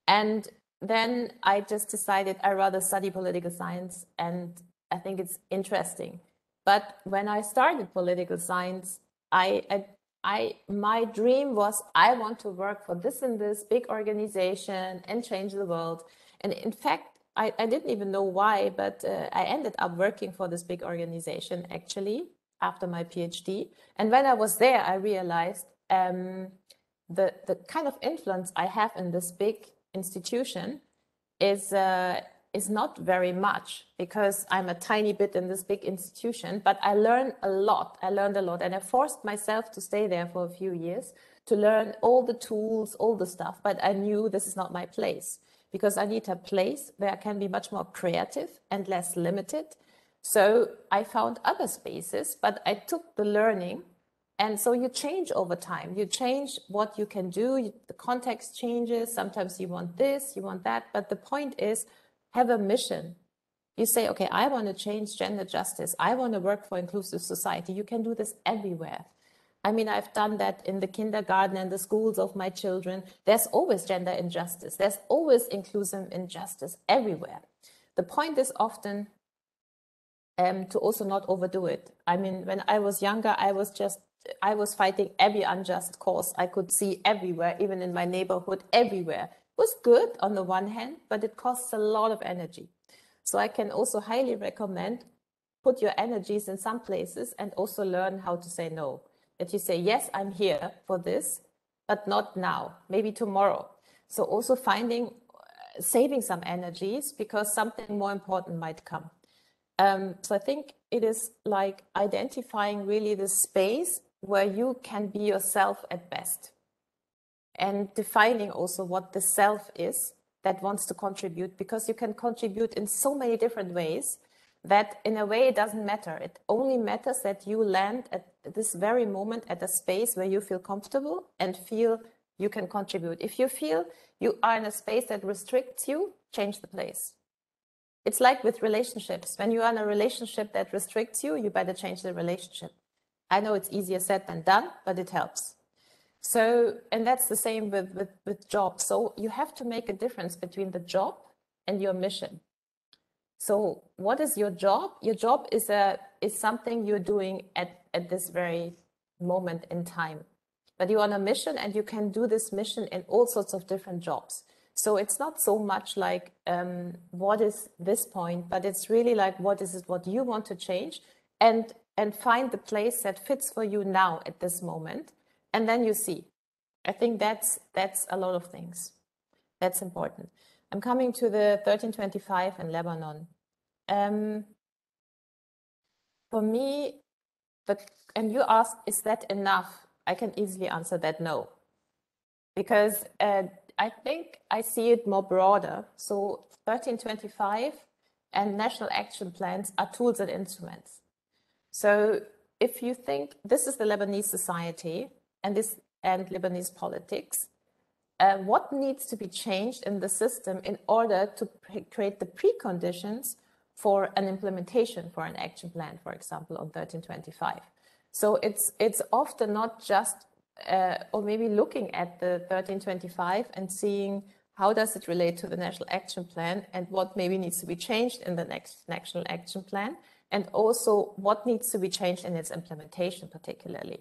And then I just decided I'd rather study political science, and I think it's interesting. But when I started political science, my dream was I want to work for this and this big organization and change the world. And in fact, I didn't even know why, but I ended up working for this big organization actually after my PhD. And when I was there, I realized the kind of influence I have in this big institution is not very much, because I'm a tiny bit in this big institution, but I learned a lot. And I forced myself to stay there for a few years to learn all the tools, all the stuff. But I knew this is not my place, because I need a place where I can be much more creative and less limited. So I found other spaces, but I took the learning. And so you change over time. You change what you can do. The context changes. Sometimes you want this, you want that. But the point is, have a mission. You say, okay, I want to change gender justice. I want to work for inclusive society. You can do this everywhere. I mean, I've done that in the kindergarten and the schools of my children. There's always gender injustice. There's always inclusive injustice everywhere. The point is often to also not overdo it. I mean, when I was younger, I was fighting every unjust cause I could see everywhere, even in my neighborhood, everywhere. It was good on the one hand, but it costs a lot of energy. So I can also highly recommend put your energies in some places and also learn how to say no. That you say, yes, I'm here for this, but not now, maybe tomorrow. So also saving some energies, because something more important might come. So I think it is like identifying really the space where you can be yourself at best, and defining also what the self is that wants to contribute, because you can contribute in so many different ways that in a way it doesn't matter. It only matters that you land at this very moment at a space where you feel comfortable and feel you can contribute. If you feel you are in a space that restricts you, change the place. It's like with relationships. When you are in a relationship that restricts you, you better change the relationship. I know it's easier said than done, but it helps. So, and that's the same with jobs. So you have to make a difference between the job and your mission. So what is your job? Your job is something you're doing at this very moment in time. But you're on a mission, and you can do this mission in all sorts of different jobs. So it's not so much like what is this point, but it's really like what is it what you want to change, and find the place that fits for you now at this moment. And then you see. I think that's a lot of things. That's important. I'm coming to the 1325 in Lebanon. For me, and you asked, is that enough? I can easily answer that no. Because I think I see it more broader. So 1325 and national action plans are tools and instruments. So if you think this is the Lebanese society and Lebanese politics, what needs to be changed in the system in order to create the preconditions for an implementation for an action plan, for example, on 1325. So it's often not just, or maybe looking at the 1325 and seeing how does it relate to the National Action Plan and what maybe needs to be changed in the next National Action Plan, and also what needs to be changed in its implementation particularly.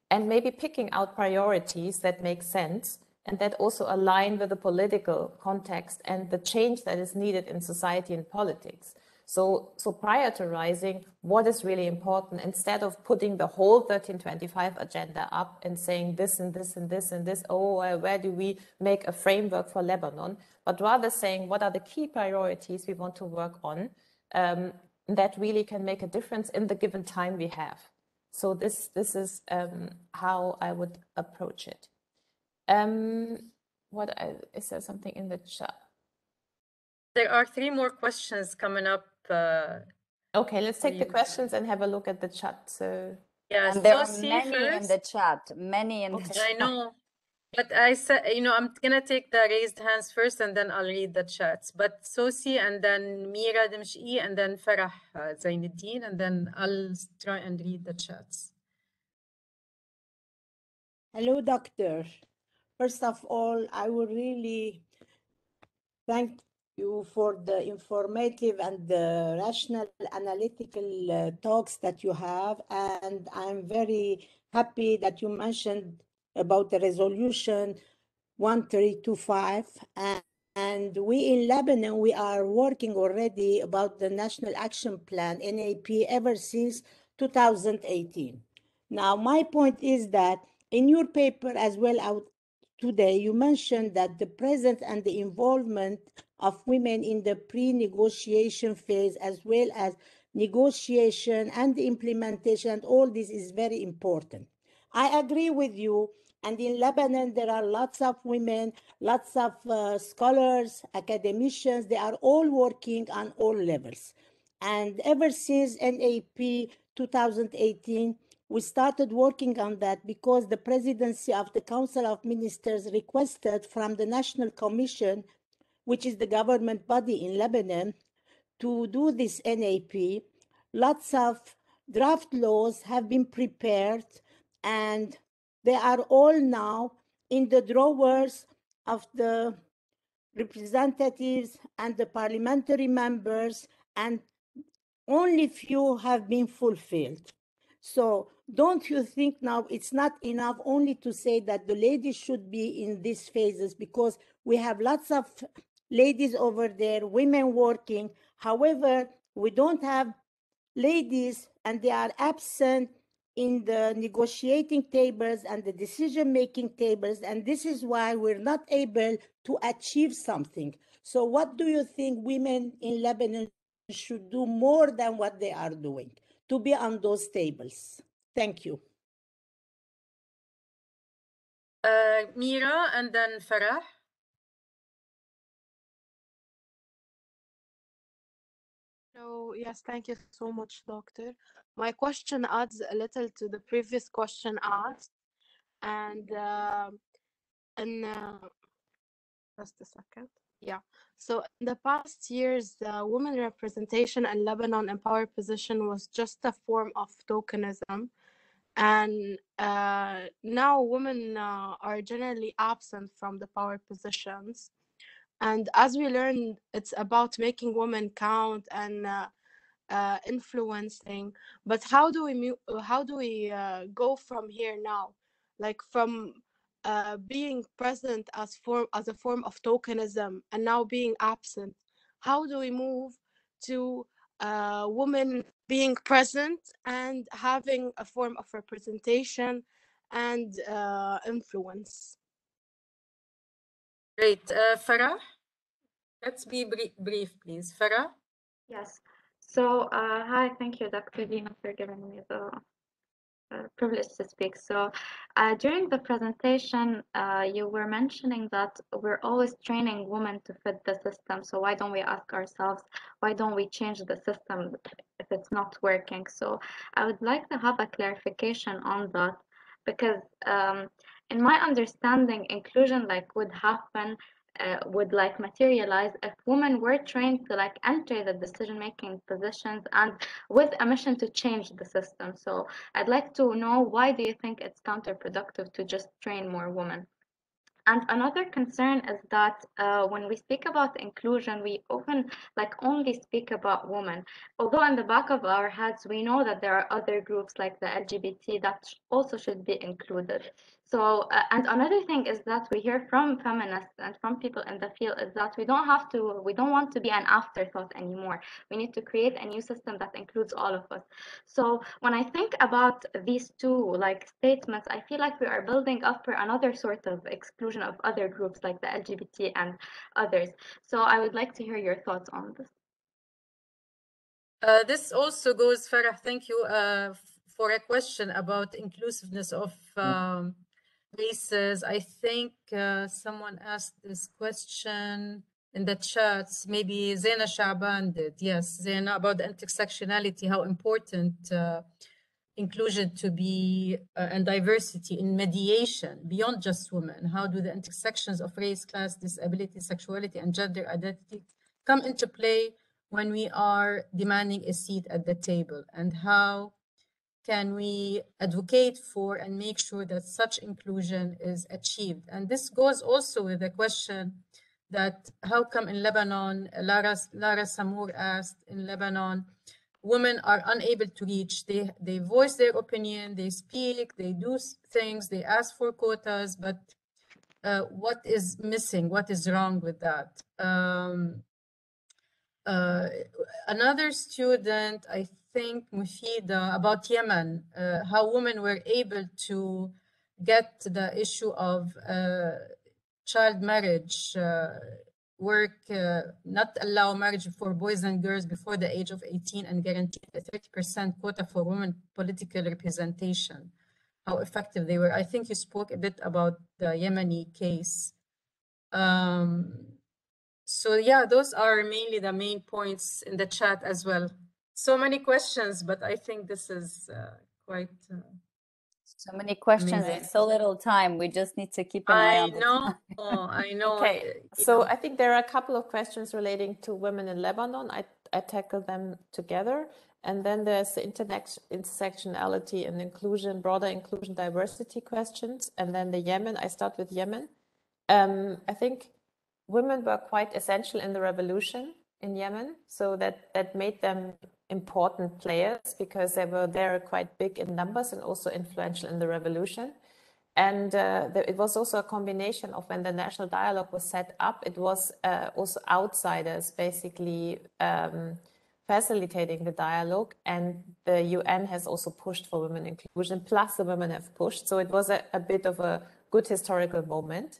And maybe picking out priorities that make sense and that also align with the political context and the change that is needed in society and politics. So prioritizing what is really important instead of putting the whole 1325 agenda up and saying this and this and this and this, where do we make a framework for Lebanon, but rather saying what are the key priorities we want to work on that really can make a difference in the given time we have. So this is how I would approach it. Is there something in the chat? There are 3 more questions coming up. Okay, let's take the questions and have a look at the chat. So yes, and there are many in the chat. Many in the chat. I know, but I said, I'm gonna take the raised hands first, and then I'll read the chats. But Sosi, and then Mira Dimshi, and then Farah Zainuddin, and then I'll try and read the chats. Hello, doctor. First of all, I would really thank you for the informative and the rational analytical talks that you have. And I'm very happy that you mentioned about the resolution 1325. And we in Lebanon, we are working already about the National Action Plan, NAP, ever since 2018. Now, my point is that in your paper as well out today, you mentioned that the presence and the involvement of women in the pre-negotiation phase, as well as negotiation and the implementation, and all this is very important. I agree with you. And in Lebanon, there are lots of women, lots of scholars, academicians. They are all working on all levels. And ever since NAP 2018, we started working on that because the presidency of the Council of Ministers requested from the National Commission, which is the government body in Lebanon, to do this NAP. Lots of draft laws have been prepared, and they are all now in the drawers of the representatives and the parliamentary members, and only few have been fulfilled. So don't you think now it's not enough only to say that the ladies should be in these phases, because we have lots of ladies over there, women working. However, we don't have ladies, and they are absent in the negotiating tables and the decision-making tables, and this is why we're not able to achieve something. So what do you think women in Lebanon should do more than what they are doing to be on those tables? Thank you. Mira, and then Farah. So yes, thank you so much, doctor. My question adds a little to the previous question asked, and just a second. Yeah. So in the past years, women representation in Lebanon in power position was just a form of tokenism, And now women are generally absent from the power positions. And as we learned, it's about making women count and influencing. But how do we go from here now? Like from being present as a form of tokenism and now being absent. How do we move to women being present and having a form of representation and influence? Great. Farah, let's be brief, please. Farah? Yes. So, hi, thank you, Dr. Dina, for giving me the privilege to speak. So, during the presentation, you were mentioning that we're always training women to fit the system. So, why don't we ask ourselves, why don't we change the system if it's not working? So, I would like to have a clarification on that because, in my understanding, inclusion would happen. Would materialize if women were trained to enter the decision-making positions and with a mission to change the system. So I'd like to know, why do you think it's counterproductive to just train more women? And another concern is that when we speak about inclusion, we often only speak about women. Although in the back of our heads, we know that there are other groups like the LGBT that also should be included. So, and another thing is that we hear from feminists and from people in the field is that we don't want to be an afterthought anymore. We need to create a new system that includes all of us. So when I think about these two statements, I feel like we are building up for another sort of exclusion of other groups like the LGBT and others. So I would like to hear your thoughts on this. This also goes, Farah, thank you for a question about inclusiveness of races. I think someone asked this question in the chats, maybe Zaina Shaban did. Yes, Zaina, about the intersectionality, how important inclusion to be and diversity in mediation beyond just women. How do the intersections of race, class, disability, sexuality, and gender identity come into play when we are demanding a seat at the table? And how can we advocate for and make sure that such inclusion is achieved? And this goes also with the question that how come in Lebanon, Lara Samour asked, in Lebanon, women are unable to reach. They voice their opinion, they speak, they do things, they ask for quotas, but what is missing? What is wrong with that? Another student, I think Mufida, about Yemen, how women were able to get the issue of child marriage, not allow marriage for boys and girls before the age of 18 and guarantee a 30% quota for women political representation, how effective they were. I think you spoke a bit about the Yemeni case. So yeah, those are mainly the main points in the chat as well. So many questions, but I think this is quite... so many questions and so little time. We just need to keep an eye on the time. I know. Okay, so I think there are a couple of questions relating to women in Lebanon. I tackle them together. And then there's the intersectionality and inclusion, broader inclusion, diversity questions. And then the Yemen, I start with Yemen. I think women were quite essential in the revolution in Yemen. So that made them important players because they were there quite big in numbers and also influential in the revolution. And it was also a combination of when the national dialogue was set up, it was also outsiders basically facilitating the dialogue. And the UN has also pushed for women inclusion, plus the women have pushed. So it was a bit of a good historical moment.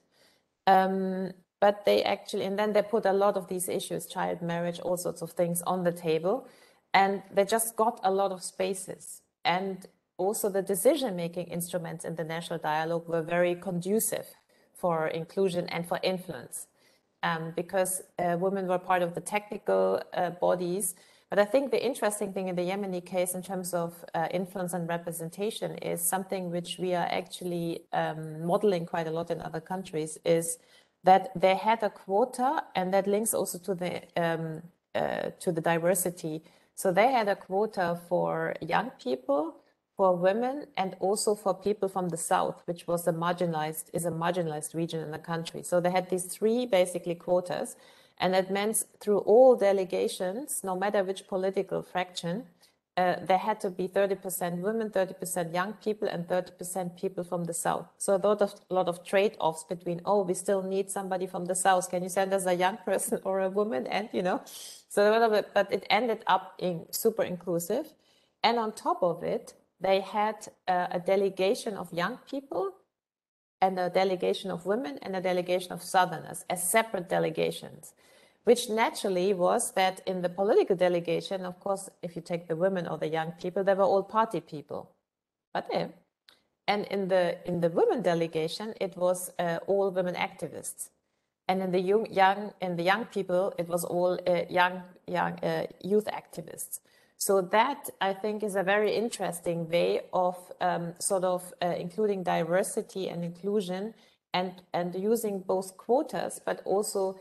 But they actually, and then they put a lot of these issues, child marriage, all sorts of things on the table. And they just got a lot of spaces. And also the decision-making instruments in the national dialogue were very conducive for inclusion and for influence, because women were part of the technical bodies. But I think the interesting thing in the Yemeni case in terms of influence and representation is something which we are actually modeling quite a lot in other countries, is that they had a quota, and that links also to the diversity. So they had a quota for young people, for women and also for people from the south, which was a marginalized region in the country. So they had these three basically quotas, and that meant through all delegations, no matter which political fraction, there had to be 30% women, 30% young people, and 30% people from the south. So a lot of trade-offs between, oh, we still need somebody from the south. Can you send us a young person or a woman? And, you know, so a lot of it, but it ended up in super inclusive. And on top of it, they had a delegation of young people and a delegation of women and a delegation of Southerners as separate delegations, which naturally was that in the political delegation, of course, if you take the women or the young people, they were all party people. But and in the women delegation, it was all women activists. And in the young people, it was all young youth activists. So that, I think, is a very interesting way of including diversity and inclusion and using both quotas, but also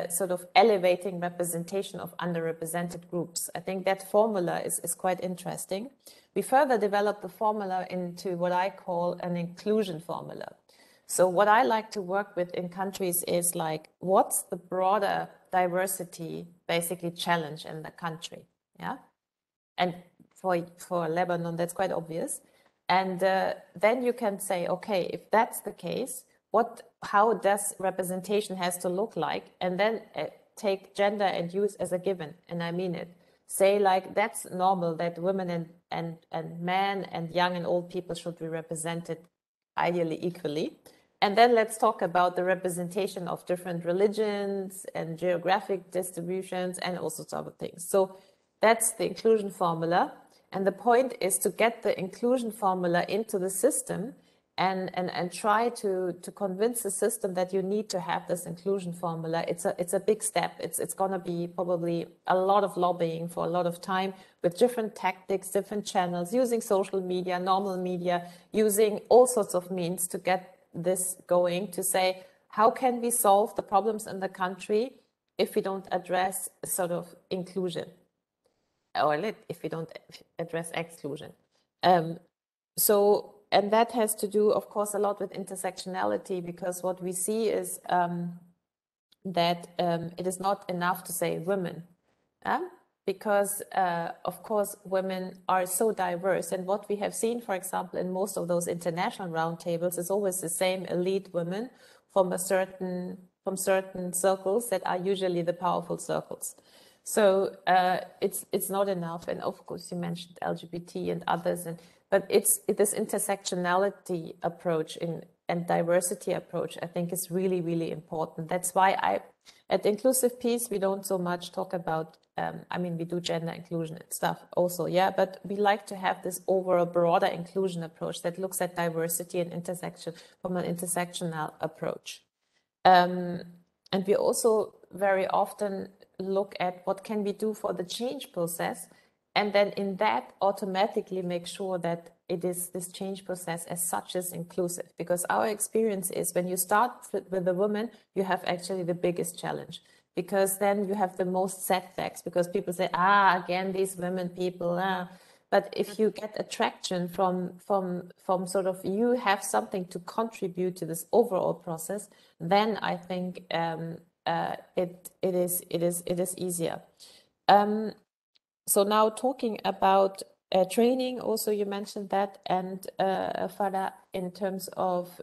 sort of elevating representation of underrepresented groups. I think that formula is quite interesting. We further developed the formula into what I call an inclusion formula. So what I like to work with in countries is like, what's the broader diversity basically challenge in the country? Yeah. And for Lebanon, that's quite obvious. And then you can say, okay, if that's the case, how does representation has to look like? And then take gender and youth as a given. And I mean it. Say like, that's normal that women and men and young and old people should be represented ideally equally. And then let's talk about the representation of different religions and geographic distributions and all sorts of other things. So that's the inclusion formula. And the point is to get the inclusion formula into the system and try to convince the system that you need to have this inclusion formula. It's a big step. It's going to be probably a lot of lobbying for a lot of time with different tactics, different channels, using social media, normal media, using all sorts of means to get this going, to say, how can we solve the problems in the country if we don't address sort of inclusion? Or if we don't address exclusion. And that has to do, of course, a lot with intersectionality, because what we see is that it is not enough to say women, because, of course, women are so diverse. And what we have seen, for example, in most of those international roundtables is always the same elite women from certain circles that are usually the powerful circles. So it's not enough. And of course, you mentioned LGBT and others, but it's this intersectionality approach and diversity approach, I think, is really, really important. That's why at Inclusive Peace, we don't so much talk about, I mean, we do gender inclusion and stuff also, yeah, but we like to have this overall broader inclusion approach that looks at diversity and intersection from an intersectional approach. And we also very often look at what can we do for the change process, and then in that automatically make sure that it is this change process as such is inclusive, because our experience is when you start with a woman, you have actually the biggest challenge, because then you have the most setbacks, because people say, again, these women people, But if you get attraction from sort of you have something to contribute to this overall process, then I think it is easier. So now talking about training, also you mentioned that, and Farah, in terms of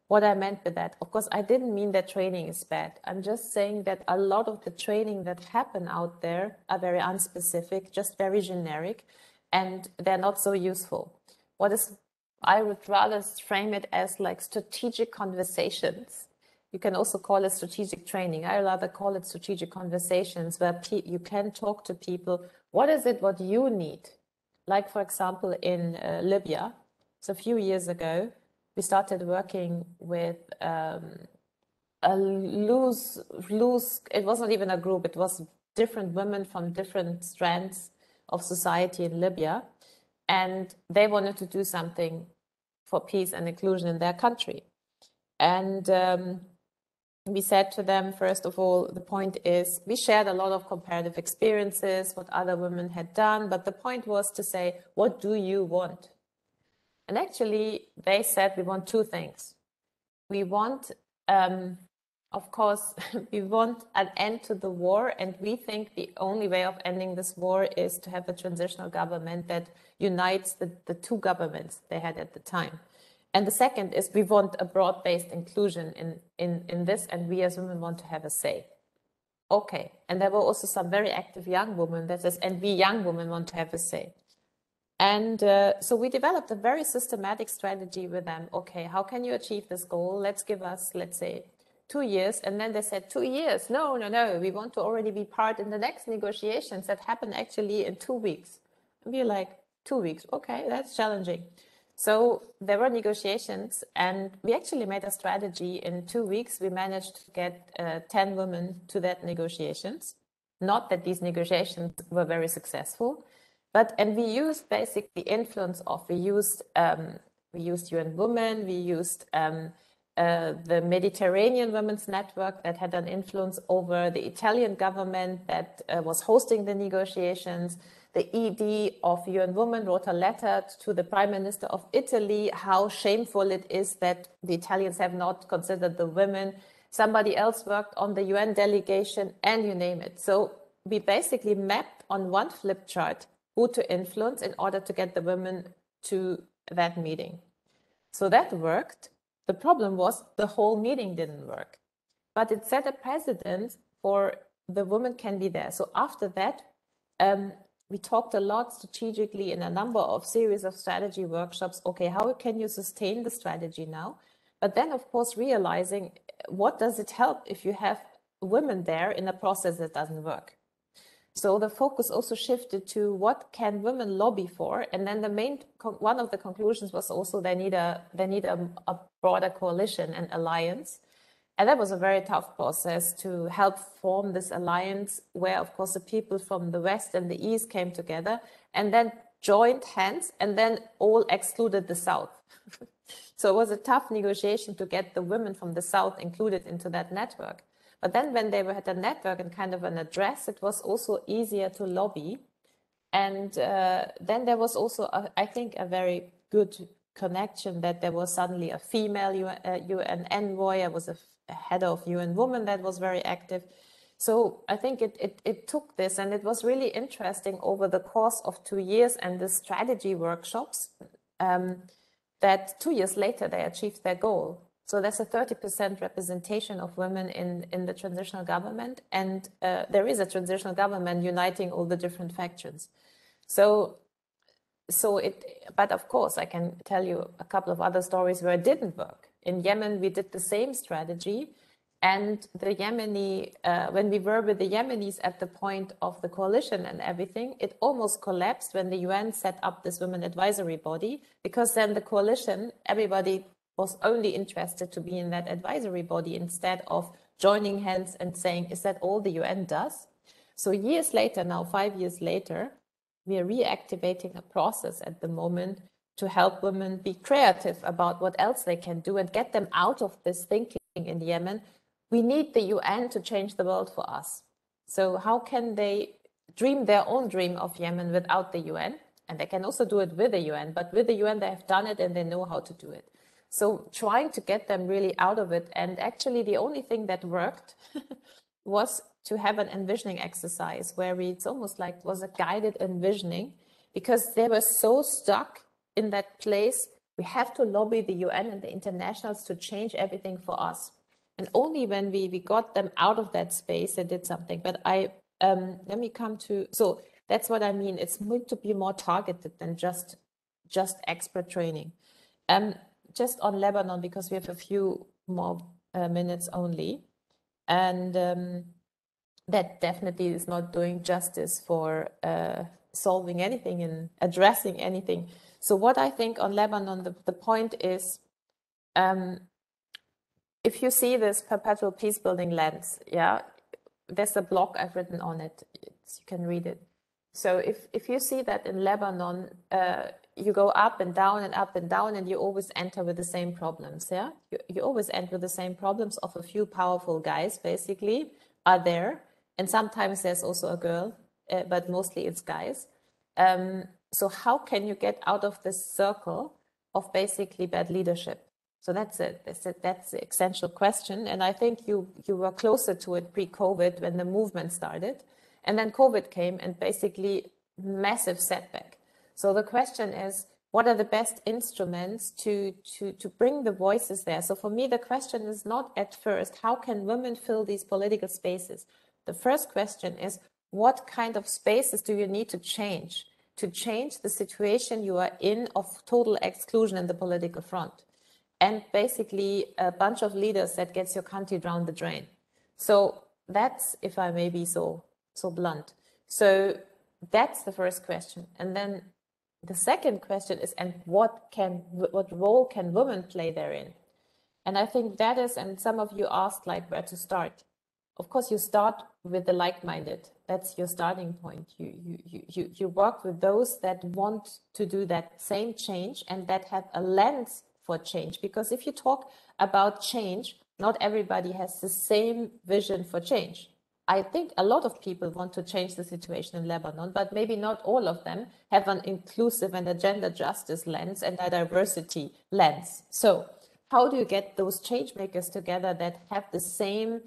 what I meant with that. Of course, I didn't mean that training is bad. I'm just saying that a lot of the training that happen out there are very unspecific, just very generic, and they're not so useful. I would rather frame it as like strategic conversations. You can also call it strategic training. I rather call it strategic conversations where you can talk to people. What is it what you need? Like, for example, in Libya, so a few years ago, we started working with a loose, it was not even a group, it was different women from different strands of society in Libya. And they wanted to do something for peace and inclusion in their country. And we said to them, first of all, the point is, we shared a lot of comparative experiences, what other women had done, but the point was to say, what do you want? And actually, they said, we want two things. We want, of course, we want an end to the war, and we think the only way of ending this war is to have a transitional government that unites the two governments they had at the time. And the second is we want a broad-based inclusion in this, and we as women want to have a say. Okay, and there were also some very active young women that says, and we young women want to have a say. And so we developed a very systematic strategy with them. Okay, how can you achieve this goal? Let's give us, let's say, 2 years. And then they said, 2 years? No, no, no. We want to already be part in the next negotiations that happen actually in 2 weeks. And we're like, 2 weeks? Okay, that's challenging. So there were negotiations, and we actually made a strategy. In 2 weeks, we managed to get 10 women to that negotiations. Not that these negotiations were very successful, and we used basically influence of, we used UN Women, we used the Mediterranean Women's Network that had an influence over the Italian government that was hosting the negotiations. The ED of UN Women wrote a letter to the Prime Minister of Italy, how shameful it is that the Italians have not considered the women. Somebody else worked on the UN delegation, and you name it. So we basically mapped on one flip chart who to influence in order to get the women to that meeting. So that worked. The problem was the whole meeting didn't work, but it set a precedent for the women can be there. So after that, we talked a lot strategically in a number of series of strategy workshops. Okay, how can you sustain the strategy now? But then, of course, realizing what does it help if you have women there in a process that doesn't work? So the focus also shifted to what can women lobby for, and then one of the conclusions was also they need a broader coalition and alliance, and that was a very tough process to help form this alliance, where of course the people from the West and the East came together and then joined hands, and then all excluded the South. So it was a tough negotiation to get the women from the South included into that network. But then when they had a network and kind of an address, it was also easier to lobby. And then there was also, I think, a very good connection that there was suddenly a female UN envoy. There was a head of UN Women that was very active. So I think it took this, and it was really interesting over the course of 2 years and the strategy workshops that 2 years later they achieved their goal. So there's a 30% representation of women in the transitional government, and there is a transitional government uniting all the different factions. But of course, I can tell you a couple of other stories where it didn't work. In Yemen, we did the same strategy, and the Yemeni, when we were with the Yemenis at the point of the coalition and everything, it almost collapsed when the UN set up this women advisory body, because then the coalition, everybody was only interested to be in that advisory body instead of joining hands and saying, is that all the UN does? So years later, now 5 years later, we are reactivating a process at the moment to help women be creative about what else they can do and get them out of this thinking in Yemen. We need the UN to change the world for us. So how can they dream their own dream of Yemen without the UN? And they can also do it with the UN, but with the UN, they have done it and they know how to do it. So trying to get them really out of it. And actually the only thing that worked was to have an envisioning exercise where it's almost like was a guided envisioning, because they were so stuck in that place. We have to lobby the UN and the internationals to change everything for us. And only when we got them out of that space, they did something. But let me come to, so that's what I mean. It's meant to be more targeted than just expert training. Just on Lebanon, because we have a few more minutes only. And that definitely is not doing justice for solving anything and addressing anything. So what I think on Lebanon, the point is, if you see this perpetual peace building lens, yeah, there's a blog I've written on it. You can read it. So if you see that in Lebanon, you go up and down and up and down, and you always enter with the same problems. Yeah, you always end with the same problems of a few powerful guys basically are there, and sometimes there's also a girl, but mostly it's guys. So how can you get out of this circle of basically bad leadership? So that's it. That's the essential question. And I think you were closer to it pre-COVID when the movement started. And then COVID came and basically massive setback. So the question is, what are the best instruments to bring the voices there? So for me, the question is not at first, how can women fill these political spaces? The first question is, what kind of spaces do you need to change the situation you are in of total exclusion in the political front? And basically a bunch of leaders that gets your country down the drain. So that's, if I may be so blunt. So that's the first question. And then the second question is, and what role can women play therein? And I think that is, and some of you asked like where to start. Of course, you start with the like-minded. That's your starting point. You work with those that want to do that same change and that have a lens for change. Because if you talk about change, not everybody has the same vision for change. I think a lot of people want to change the situation in Lebanon, but maybe not all of them have an inclusive and a gender justice lens and a diversity lens. So how do you get those change makers together that have the same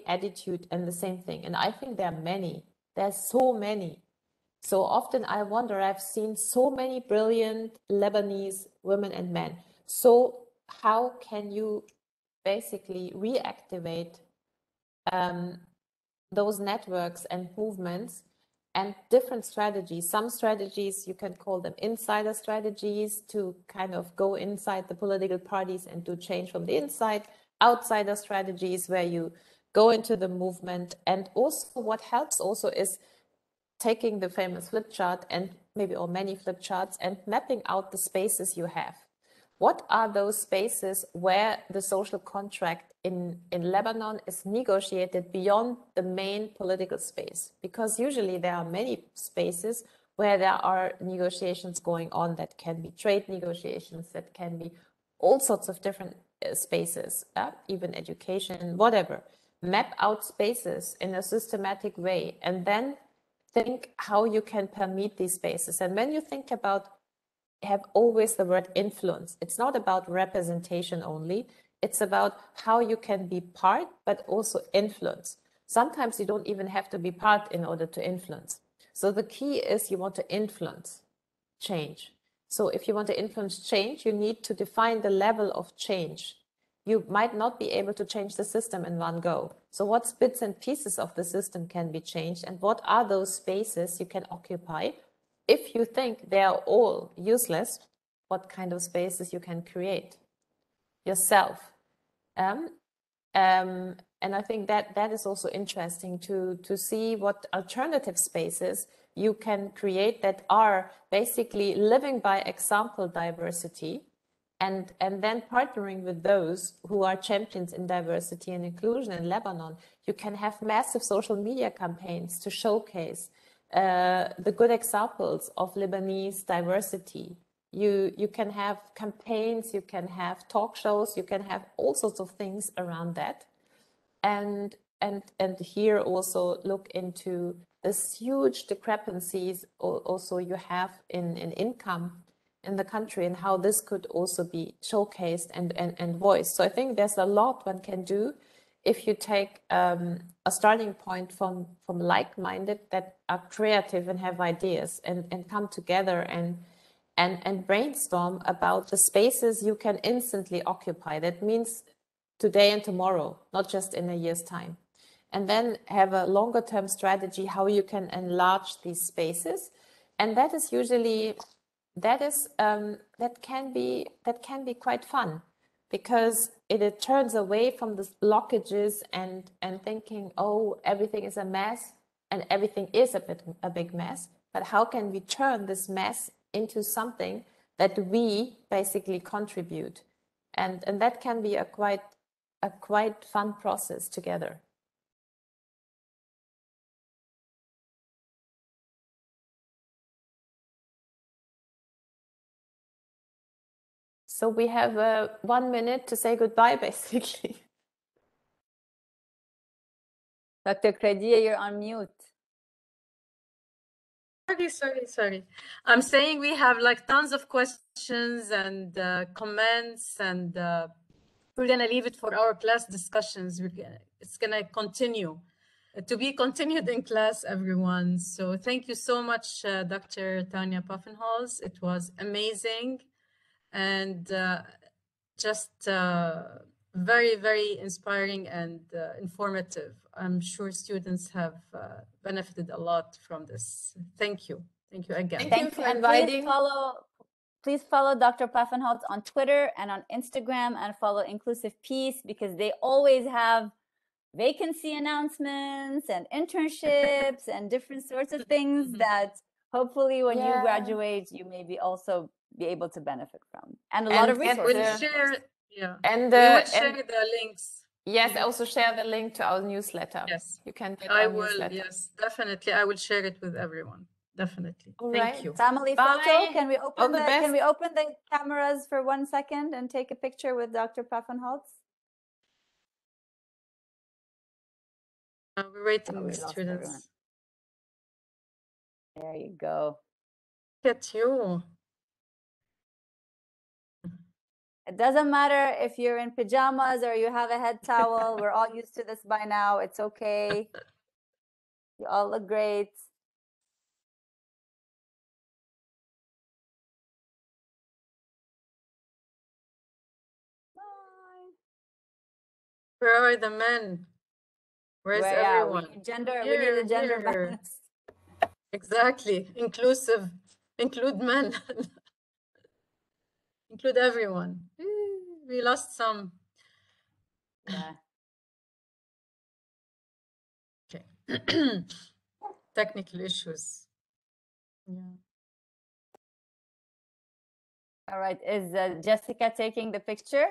attitude and the same thing? And I think there are many. There's so many. So often I wonder, I've seen so many brilliant Lebanese women and men. So how can you basically reactivate those networks and movements and different strategies? Some strategies, you can call them insider strategies, to kind of go inside the political parties and do change from the inside. Outsider strategies where you go into the movement. And also what helps also is taking the famous flip chart and maybe, or many flip charts, and mapping out the spaces you have. What are those spaces where the social contract in Lebanon is negotiated beyond the main political space? Because usually there are many spaces where there are negotiations going on, that can be trade negotiations, that can be all sorts of different spaces, even education, whatever. Map out spaces in a systematic way, and then think how you can permeate these spaces. And when you think about, have always the word influence. It's not about representation only. It's about how you can be part, but also influence. Sometimes you don't even have to be part in order to influence. So the key is you want to influence change. So if you want to influence change, you need to define the level of change. You might not be able to change the system in one go. So what bits and pieces of the system can be changed, and what are those spaces you can occupy? If you think they are all useless, what kind of spaces you can create yourself? And I think that is also interesting to see what alternative spaces you can create that are basically living by example diversity, and then partnering with those who are champions in diversity and inclusion in Lebanon. You can have massive social media campaigns to showcase the good examples of Lebanese diversity. You can have campaigns, you can have talk shows, you can have all sorts of things around that. And here also look into this huge discrepancies also you have in income in the country, and how this could also be showcased and voiced. So I think there's a lot one can do if you take a starting point from like-minded that are creative and have ideas, and come together and brainstorm about the spaces you can instantly occupy. That means today and tomorrow, not just in a year's time. And then have a longer term strategy how you can enlarge these spaces. And that is usually, that can be quite fun, because it turns away from the blockages and thinking, oh, everything is a mess, and everything is a big mess. But how can we turn this mess into something that we basically contribute? And that can be a quite fun process together. So we have 1 minute to say goodbye, basically. Dr. Credia, you're on mute. Sorry. I'm saying we have like tons of questions and comments, and we're gonna leave it for our class discussions. It's gonna continue to be continued in class, everyone. So thank you so much, Dr. Thania Paffenholz. It was amazing and just very, very inspiring and informative. I'm sure students have benefited a lot from this. Thank you. Thank you again. Thank you for inviting. Please follow Dr. Paffenholz on Twitter and on Instagram, and follow Inclusive Peace, because they always have vacancy announcements and internships and different sorts of things that hopefully when you graduate, you maybe also be able to benefit from. And a lot of resources. We'll share, and we will share the links. Yes, also share the link to our newsletter. Yes, you can get I our will. Newsletter. Yes, definitely. I will share it with everyone. Definitely. Thank you. Family photo. Can we open Can we open the cameras for 1 second and take a picture with Dr. Paffenholz? We're waiting with students. There you go. Look at you. It doesn't matter if you're in pajamas or you have a head towel. We're all used to this by now. It's okay. You all look great. Bye. Where are the men? Where's everyone? We need a gender balance. Exactly. Inclusive. Include men. Include everyone. We lost some. Yeah. Okay. Technical issues. Yeah. All right. Is Jessica taking the picture?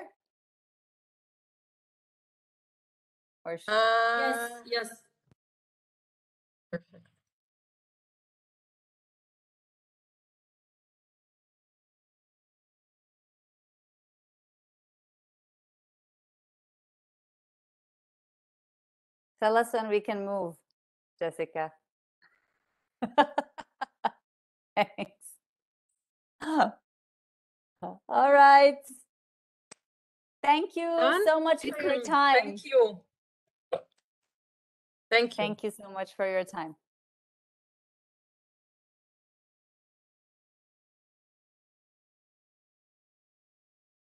Or yes. Perfect. Tell us when we can move, Jessica. Thanks. All right. Thank you so much for your time. Thank you. Thank you. Thank you so much for your time.